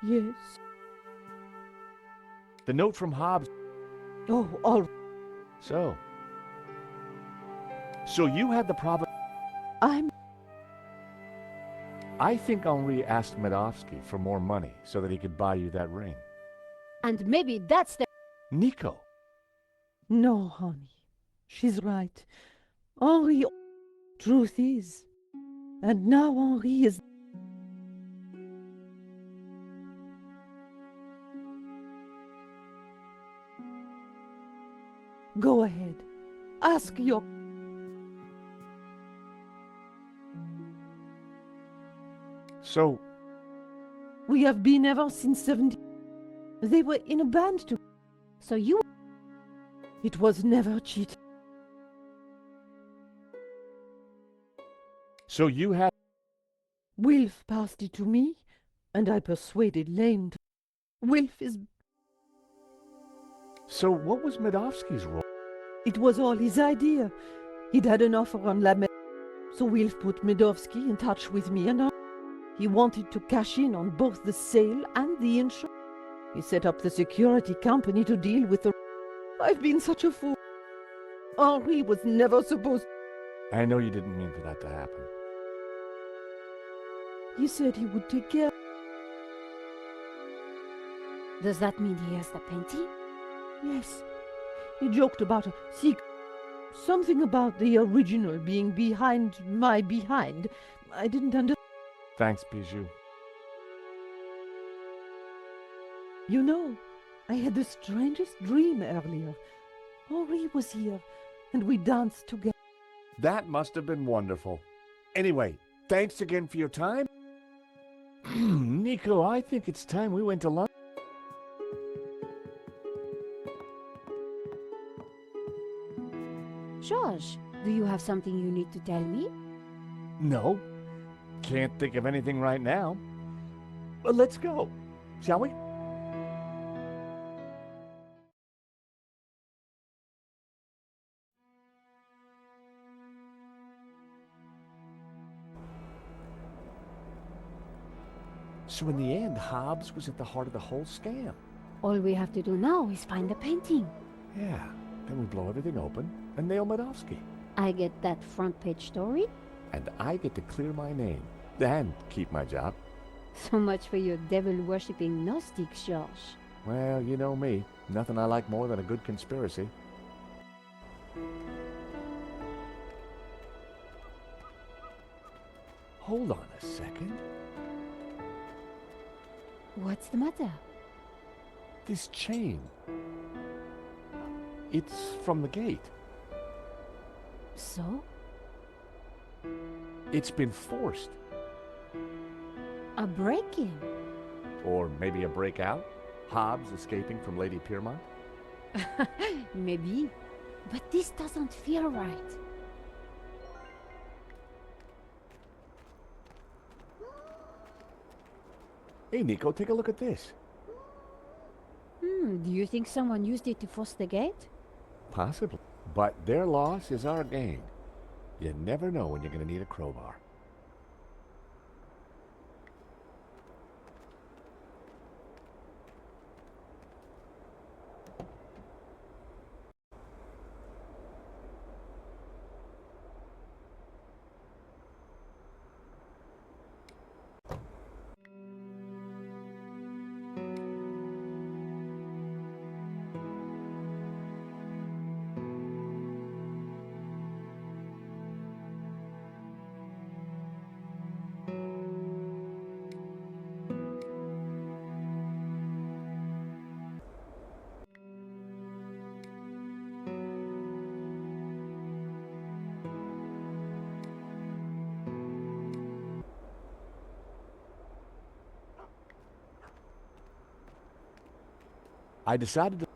Yes. The note from Hobbes. Oh, all... So you had the problem. I think Henri asked Medovsky for more money so that he could buy you that ring. And maybe that's the... Nico. No, honey. She's right. Henri... Truth is. And now Henri is... Go ahead. Ask your... So... We have been ever since 70... They were in a band too. So you... It was never cheating. So you had... Wilf passed it to me, and I persuaded Lane to... Wilf is... So what was Medovsky's role? It was all his idea. He'd had an offer on La Mer, so Wilf put Medovsky in touch with me, and he wanted to cash in on both the sale and the insurance. He set up the security company to deal with the... I've been such a fool. Henri was never supposed... I know you didn't mean for that to happen. He said he would take care... Does that mean he has the painting? Yes. He joked about a secret. Something about the original being behind my behind. I didn't understand. Thanks, Bijou. You know, I had the strangest dream earlier. Henri was here, and we danced together. That must have been wonderful. Anyway, thanks again for your time. Nico, I think it's time we went to lunch. George, do you have something you need to tell me? No, can't think of anything right now. But let's go, shall we? So in the end, Hobbs was at the heart of the whole scam. All we have to do now is find the painting. Yeah, then we blow everything open and nail Medovsky. I get that front page story. And I get to clear my name and keep my job. So much for your devil-worshipping Gnostic, George. Well, you know me. Nothing I like more than a good conspiracy. Hold on a second. What's the matter? This chain. It's from the gate. So? It's been forced. A break-in? Or maybe a breakout? Hobbs escaping from Lady Piermont? Maybe. But this doesn't feel right. Hey, Nico, take a look at this. Do you think someone used it to force the gate? Possibly. But their loss is our gain. You never know when you're going to need a crowbar. I decided to...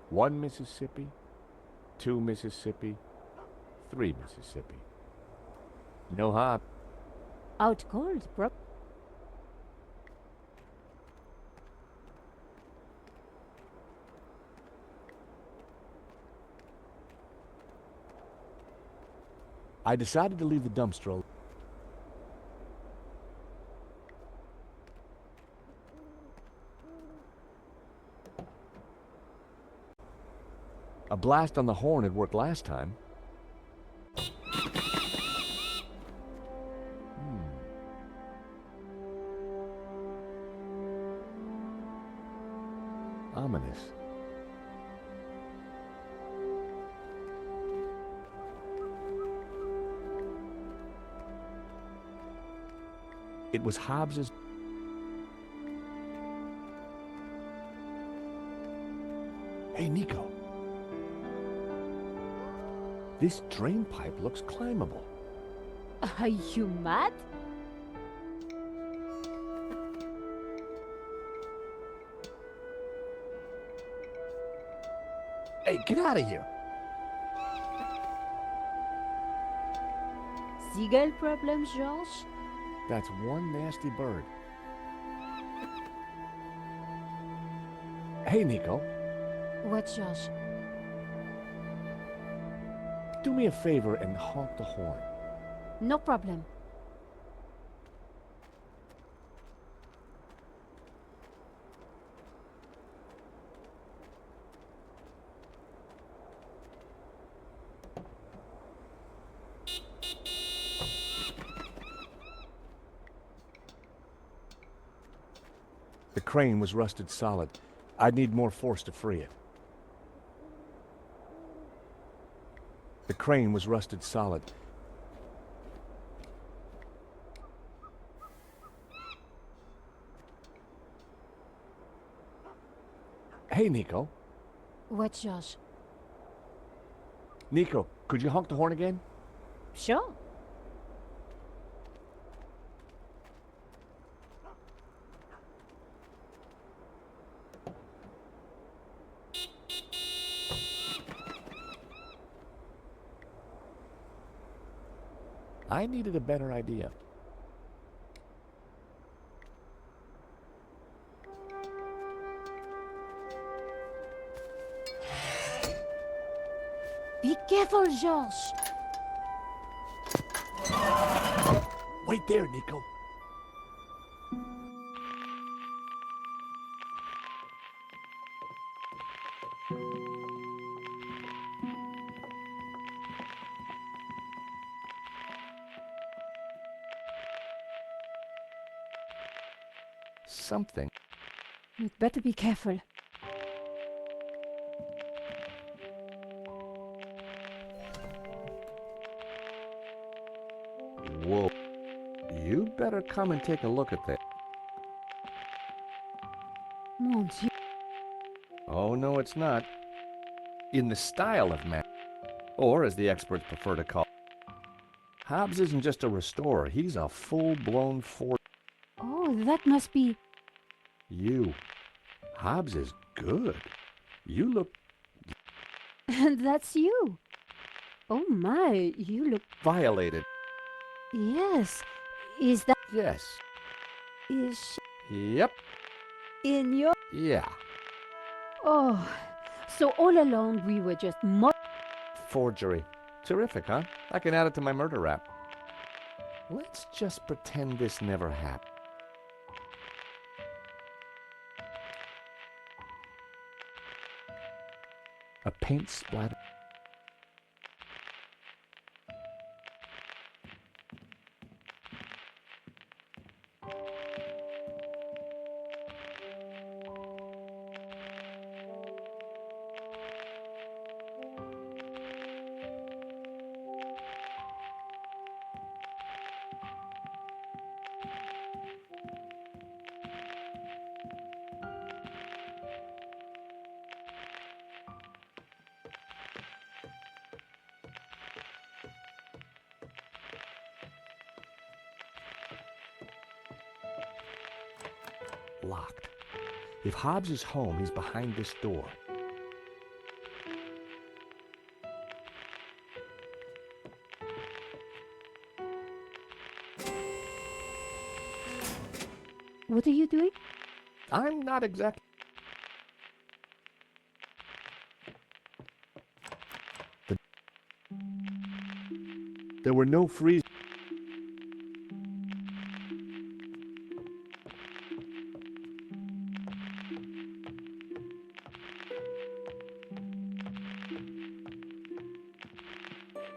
One Mississippi, 2 Mississippi, 3 Mississippi. No hop. Out cold, bro. I decided to leave the dumpster alone. A blast on the horn had worked last time. Ominous. It was Hobbs's. Hey, Nico. This drain pipe looks climbable. Are you mad? Hey, get out of here. Seagull problems, George? That's one nasty bird. Hey, Nico. What, George? Do me a favor and honk the horn. No problem. The crane was rusted solid. I'd need more force to free it. The crane was rusted solid. Hey, Nico. What, Josh? Nico, could you honk the horn again? Sure. I needed a better idea. Be careful, George. Wait there, Nico. Something. You'd better be careful. Whoa. You better come and take a look at this. Mon Dieu. Oh, no, it's not. In the style of man, or as the experts prefer to call it. Hobbs isn't just a restorer, he's a full-blown force. Oh, that must be... You. Hobbs is good. You look And that's you. Oh my, you look... violated. Yes. Is that... Yes. Is Yep. she in your... Yeah. Oh, so all along we were just Forgery. Terrific, huh? I can add it to my murder rap. Let's just pretend this never happened. A paint splatter. Locked. If Hobbs is home, he's behind this door. What are you doing? I'm not exactly... There were no freeze...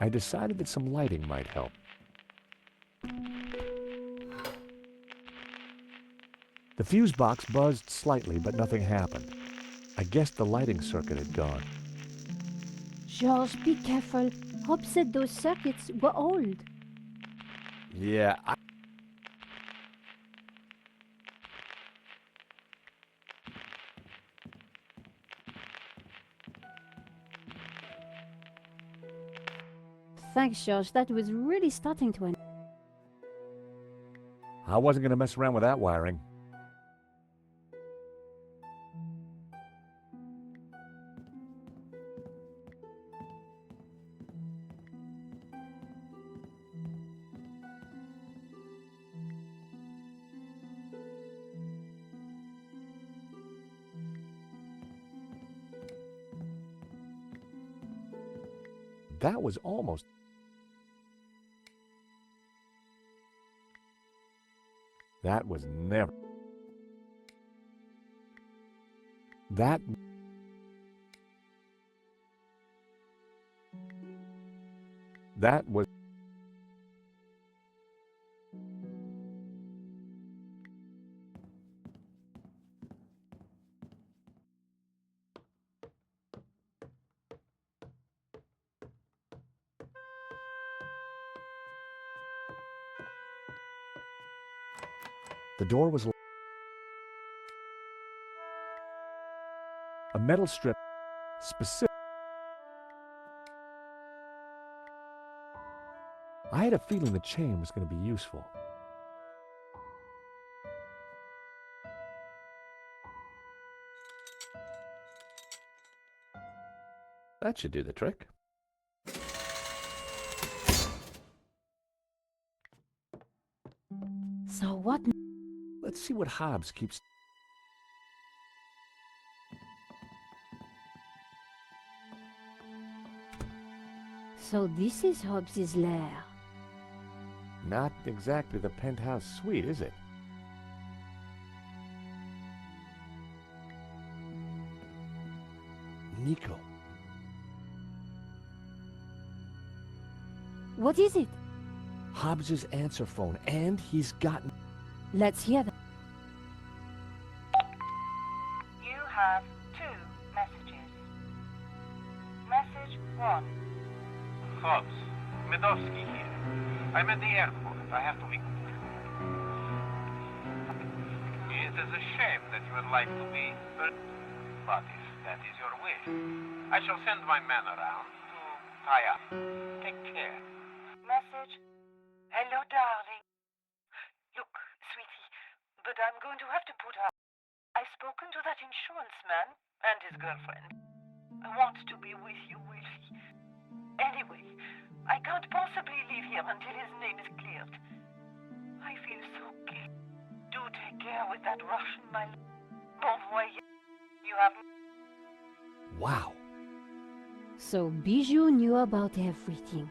I decided that some lighting might help. The fuse box buzzed slightly, but nothing happened. I guessed the lighting circuit had gone. George, be careful. Hob said those circuits were old. Yeah, Thanks, George. That was really starting to... I wasn't going to mess around with that wiring. That was almost... That was never... That... That was... The door was a metal strip specific. I had a feeling the chain was going to be useful. That should do the trick. So what? Let's see what Hobbs keeps. So this is Hobbs's lair. Not exactly the penthouse suite, is it? Nico. What is it? Hobbs's answer phone, and he's gotten. Let's hear them. You have 2 messages. Message 1. Hobbs, Medovsky here. I'm at the airport. I have to be quick. It is a shame that you would like to be, but if that is your wish, I shall send my men around to tie up. Take care. Message. Hello, darling. Look, sweetie, but I'm going to have to put up. I've spoken to that insurance man and his girlfriend. I want to be with you, Wilfie. Anyway, I can't possibly leave here until his name is cleared. I feel so guilty. Do take care with that Russian, my love. Bon voyage. You have... Wow. So Bijou knew about everything.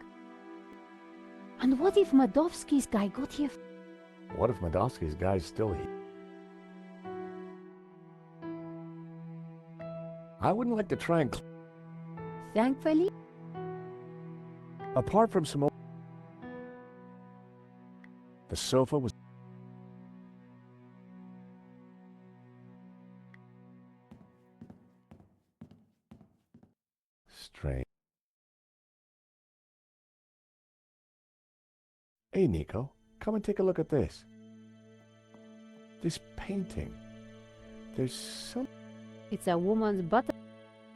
And what if Madovsky's guy got here? What if Madovsky's guy's still here? I wouldn't like to try and. Thankfully, Apart from some. The sofa was. Strange. Hey, Nico, come and take a look at this. This painting. There's some. it's a woman's butt.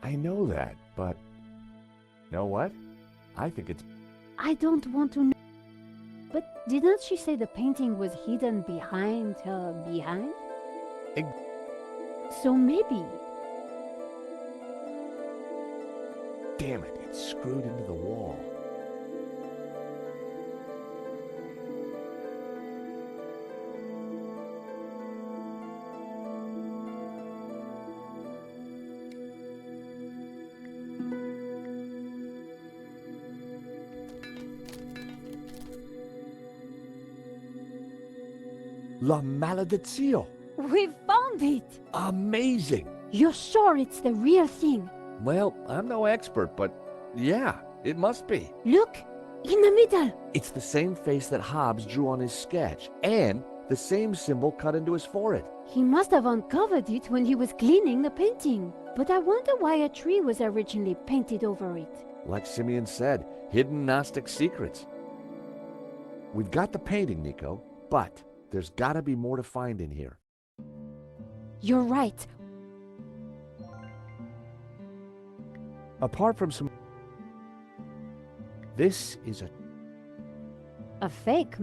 I know that, but. Know what? I think it's. I don't want to know. But didn't she say the painting was hidden behind her behind? So maybe. Damn it, it's screwed into the wall. La Maledizione! We found it! Amazing! You're sure it's the real thing? Well, I'm no expert, but yeah, it must be. Look! In the middle! It's the same face that Hobbs drew on his sketch, and the same symbol cut into his forehead. He must have uncovered it when he was cleaning the painting. But I wonder why a tree was originally painted over it. Like Simeon said, hidden Gnostic secrets. We've got the painting, Nico, but there's gotta be more to find in here. You're right. Apart from some... This is A fake.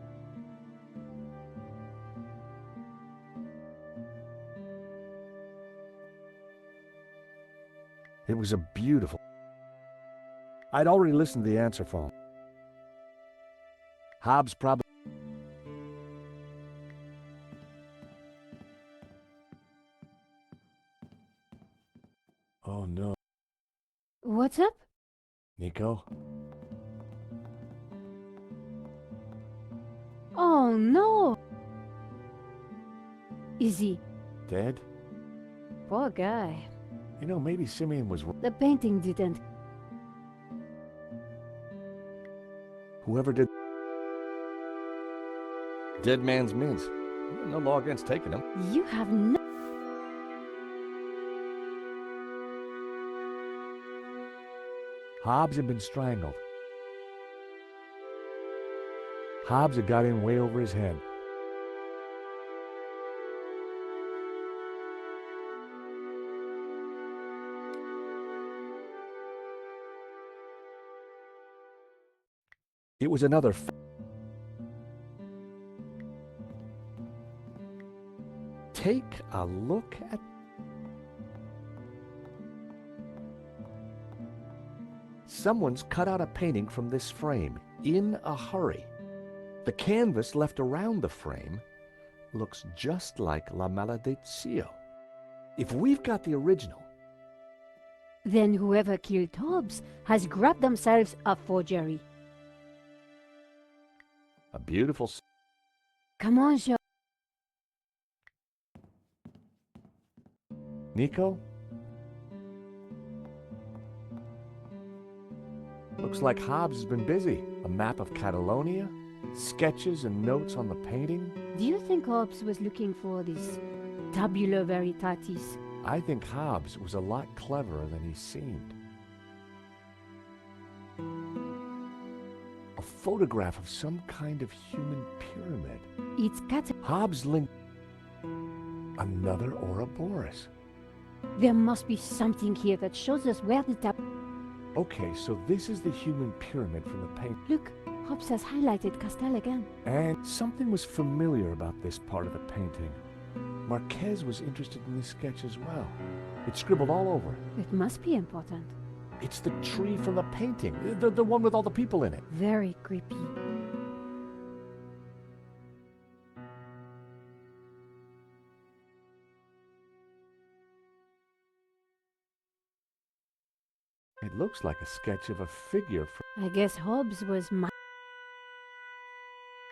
It was a beautiful... I'd already listened to the answer phone. Hobbs probably... Oh no. What's up? Nico? Oh no! Is he? Dead? Poor guy. You know, maybe Simeon was... The painting didn't. Whoever did... Dead man's mince. No law against taking them. You have no... Hobbs had been strangled. Hobbs had got in way over his head. It was another Take a look at... Someone's cut out a painting from this frame in a hurry. The canvas left around the frame looks just like La Malediccio. If we've got the original... Then whoever killed Hobbes has grabbed themselves a forgery. A beautiful... Come on, George. Nico? Looks like Hobbes has been busy. A map of Catalonia, sketches and notes on the painting. Do you think Hobbes was looking for this tabula veritatis? I think Hobbes was a lot cleverer than he seemed. A photograph of some kind of human pyramid. It's Hobbes linked another Ouroboros. There must be something here that shows us where the Okay, so this is the human pyramid from the painting. Look, Hobbes has highlighted Castel again. And something was familiar about this part of the painting. Marquez was interested in this sketch as well. It's scribbled all over it. It must be important. It's the tree from the painting, the one with all the people in it. Very creepy. It looks like a sketch of a figure from... I guess Hobbes was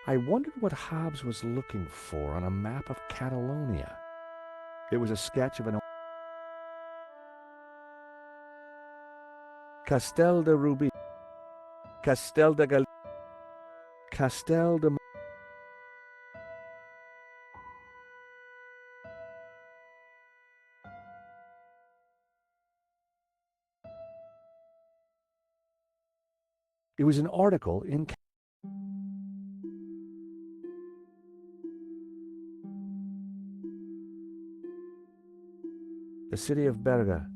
I wondered what Hobbes was looking for on a map of Catalonia. It was a sketch of an... Castel de Rubi. Castel de Gal... Castel de... It was an article in... The city of Berga.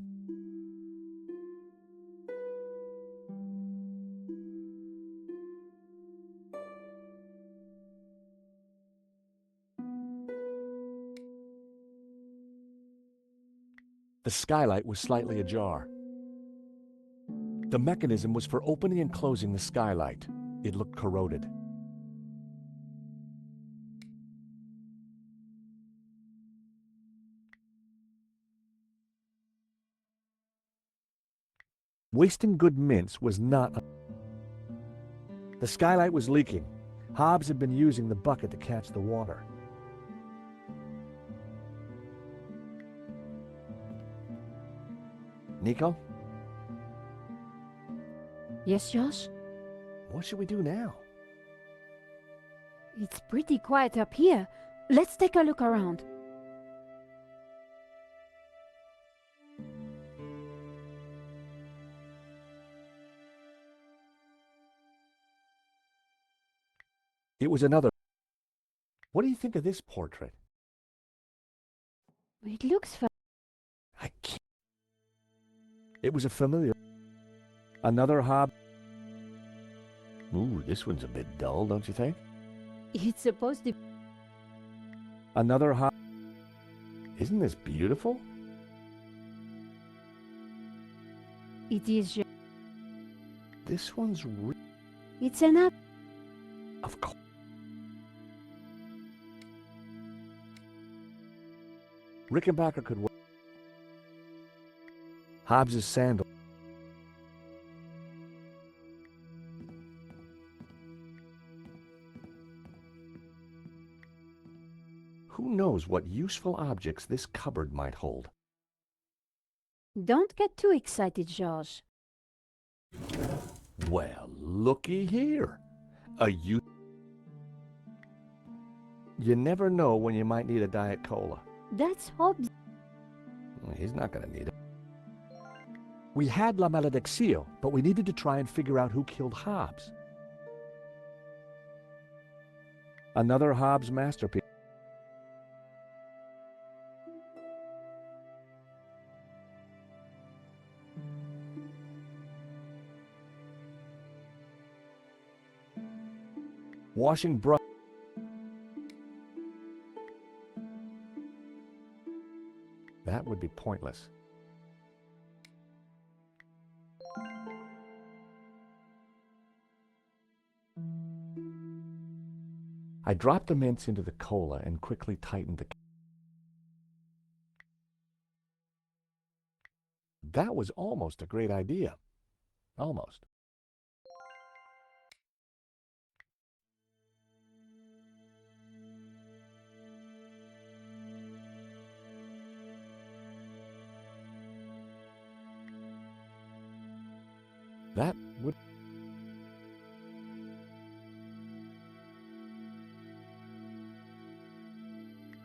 The skylight was slightly ajar. The mechanism was for opening and closing the skylight. It looked corroded. Wasting good mints was not... The skylight was leaking. Hobbes had been using the bucket to catch the water. Nico? Yes, Josh? What should we do now? It's pretty quiet up here. Let's take a look around. It was another... What do you think of this portrait? It looks I can't... It was a familiar... Another Hobbes... Ooh, this one's a bit dull, don't you think? It's supposed to... Another Hobbes... Isn't this beautiful? It is... This one's It's an app. Of course. Rickenbacker could wear Hobbes's sandal. Who knows what useful objects this cupboard might hold? Don't get too excited, George. Well, looky here. You never know when you might need a Diet Cola. That's Hobbes. Well, he's not going to need it. We had La Malediccio, but we needed to try and figure out who killed Hobbes. Another Hobbes masterpiece. Washing brush. That would be pointless. I dropped the mints into the cola and quickly tightened the... That was almost a great idea. Almost. That would...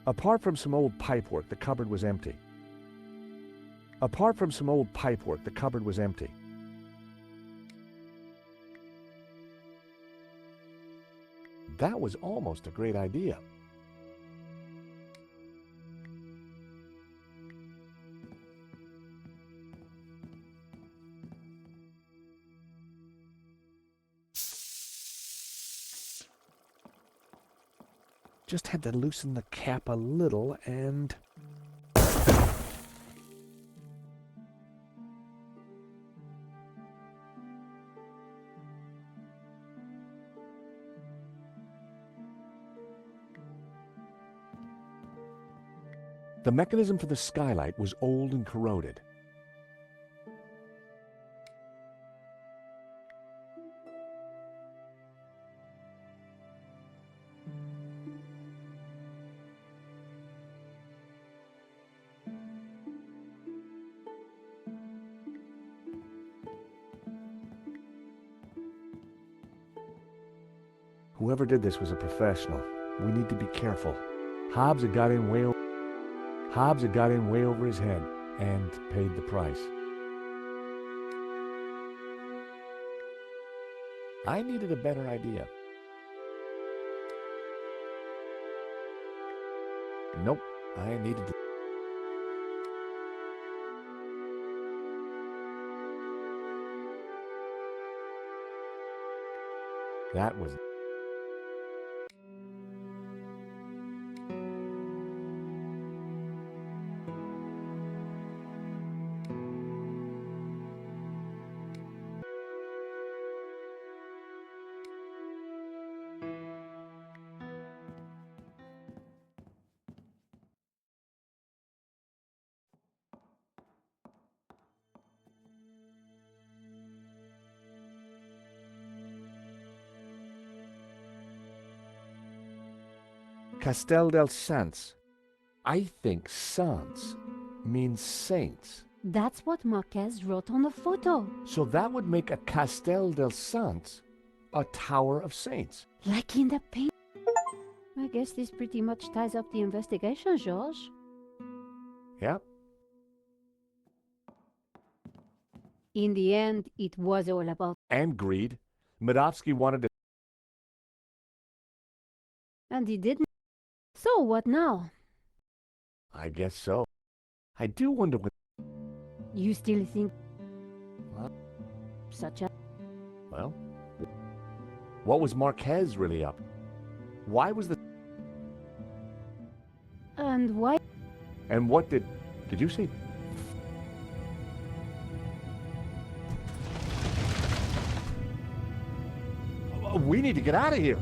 Apart from some old pipework, the cupboard was empty. Apart from some old pipework, the cupboard was empty. That was almost a great idea. Just had to loosen the cap a little and... The mechanism for the skylight was old and corroded. Whoever did this was a professional. We need to be careful. Hobbs had got in way over his head and paid the price. I needed a better idea. Nope, I needed to... That was... Castel del Sans. I think Sans means saints. That's what Marquez wrote on the photo. So that would make a Castel del Sans a tower of saints. Like in the paint. I guess this pretty much ties up the investigation, George. Yep. In the end, it was all about... And greed. Medovsky wanted to... And he didn't. So what now? I guess so. I do wonder what... You still think... What? Such a... Well, what was Marquez really up? Why was the... And why... And what did you see? We need to get out of here.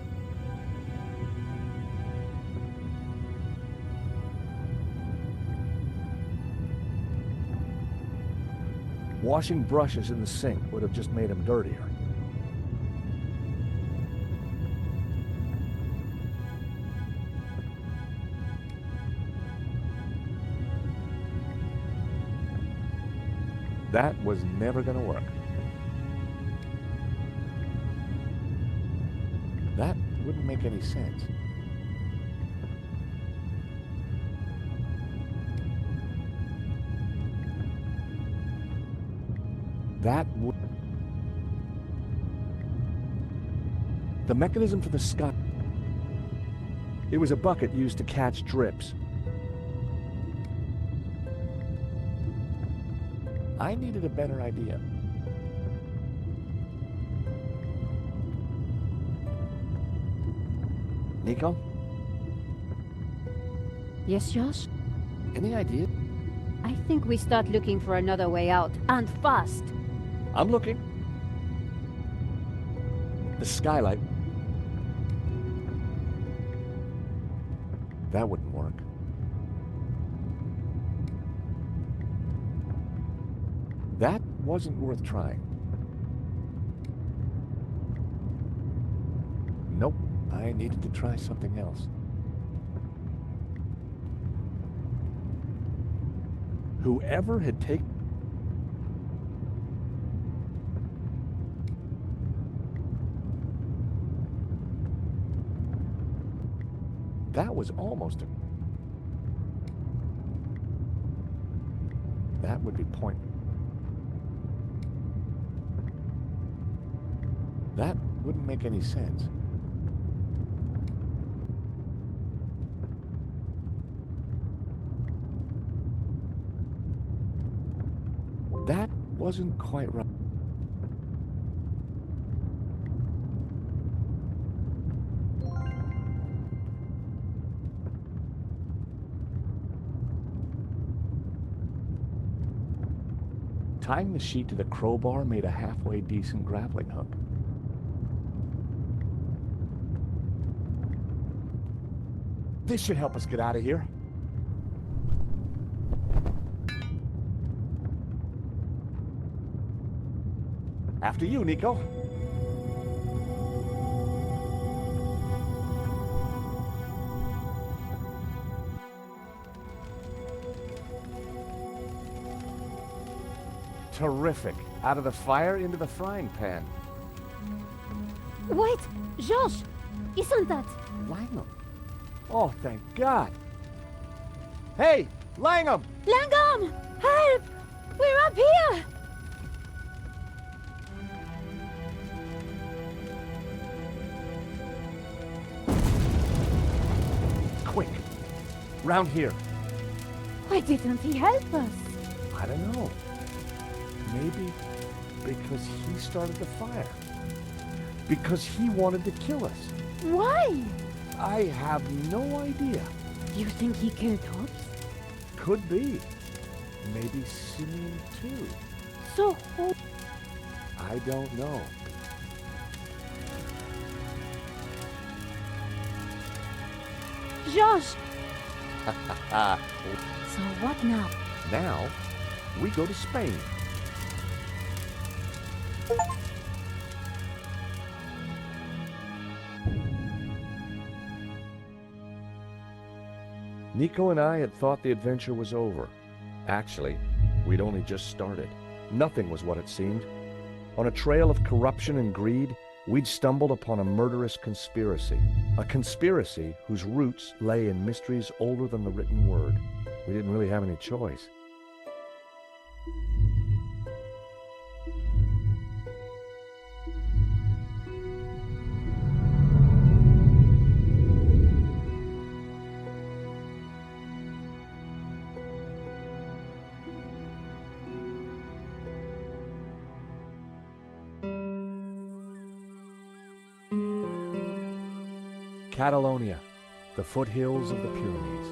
Washing brushes in the sink would have just made them dirtier. That was never going to work. That wouldn't make any sense. That would... The mechanism for the sky... It was a bucket used to catch drips. I needed a better idea. Nico, Yes, Josh? any idea? I think we start looking for another way out, and fast. I'm looking. The skylight. That wouldn't work. That wasn't worth trying. Nope, I needed to try something else. Whoever had taken... That was almost a... That would be point... That wouldn't make any sense. That wasn't quite right. Tying the sheet to the crowbar made a halfway decent grappling hook. This should help us get out of here. After you, Nico. Terrific. Out of the fire into the frying pan. Wait! Josh! Isn't that... Langham. Oh, thank God. Hey, Langham! Langham! Help! We're up here! Quick. Round here. Why didn't he help us? I don't know. Maybe because he started the fire. Because he wanted to kill us. Why? I have no idea. You think he killed Hobbs? Could be. Maybe Simeon too. So who... I don't know. Josh! So what now? Now, we go to Spain. Nico and I had thought the adventure was over. Actually, we'd only just started. Nothing was what it seemed. On a trail of corruption and greed, we'd stumbled upon a murderous conspiracy. A conspiracy whose roots lay in mysteries older than the written word. We didn't really have any choice. Catalonia, the foothills of the Pyrenees.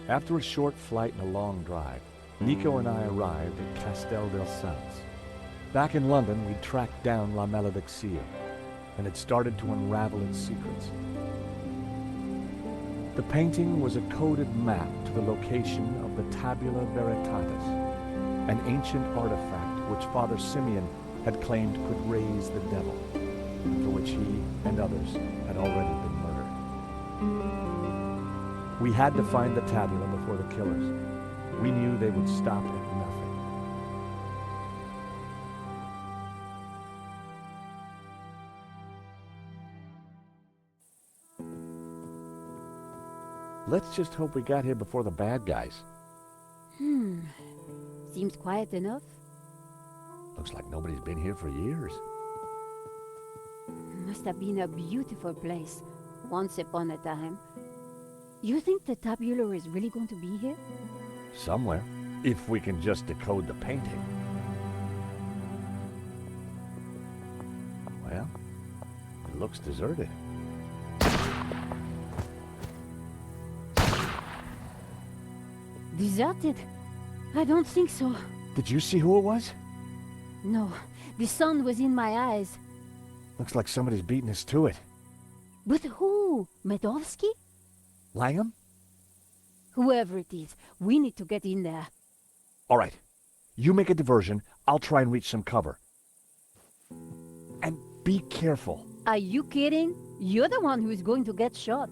After a short flight and a long drive, Nico and I arrived at Castel del Sans. Back in London, we'd tracked down La Malediccia, and had started to unravel its secrets. The painting was a coded map to the location of the Tabula Veritatis, an ancient artifact which Father Simeon had claimed could raise the devil, for which he and others had already been murdered. We had to find the tabula before the killers. We knew they would stop at nothing. Let's just hope we got here before the bad guys. Seems quiet enough. Looks like nobody's been here for years. Must have been a beautiful place, once upon a time. You think the tabula is really going to be here? Somewhere, if we can just decode the painting. Well, it looks deserted. Deserted? I don't think so. Did you see who it was? No, the sun was in my eyes. Looks like somebody's beating us to it. But who? Medovsky? Langham? Whoever it is, we need to get in there. All right. You make a diversion. I'll try and reach some cover. And be careful. Are you kidding? You're the one who's going to get shot.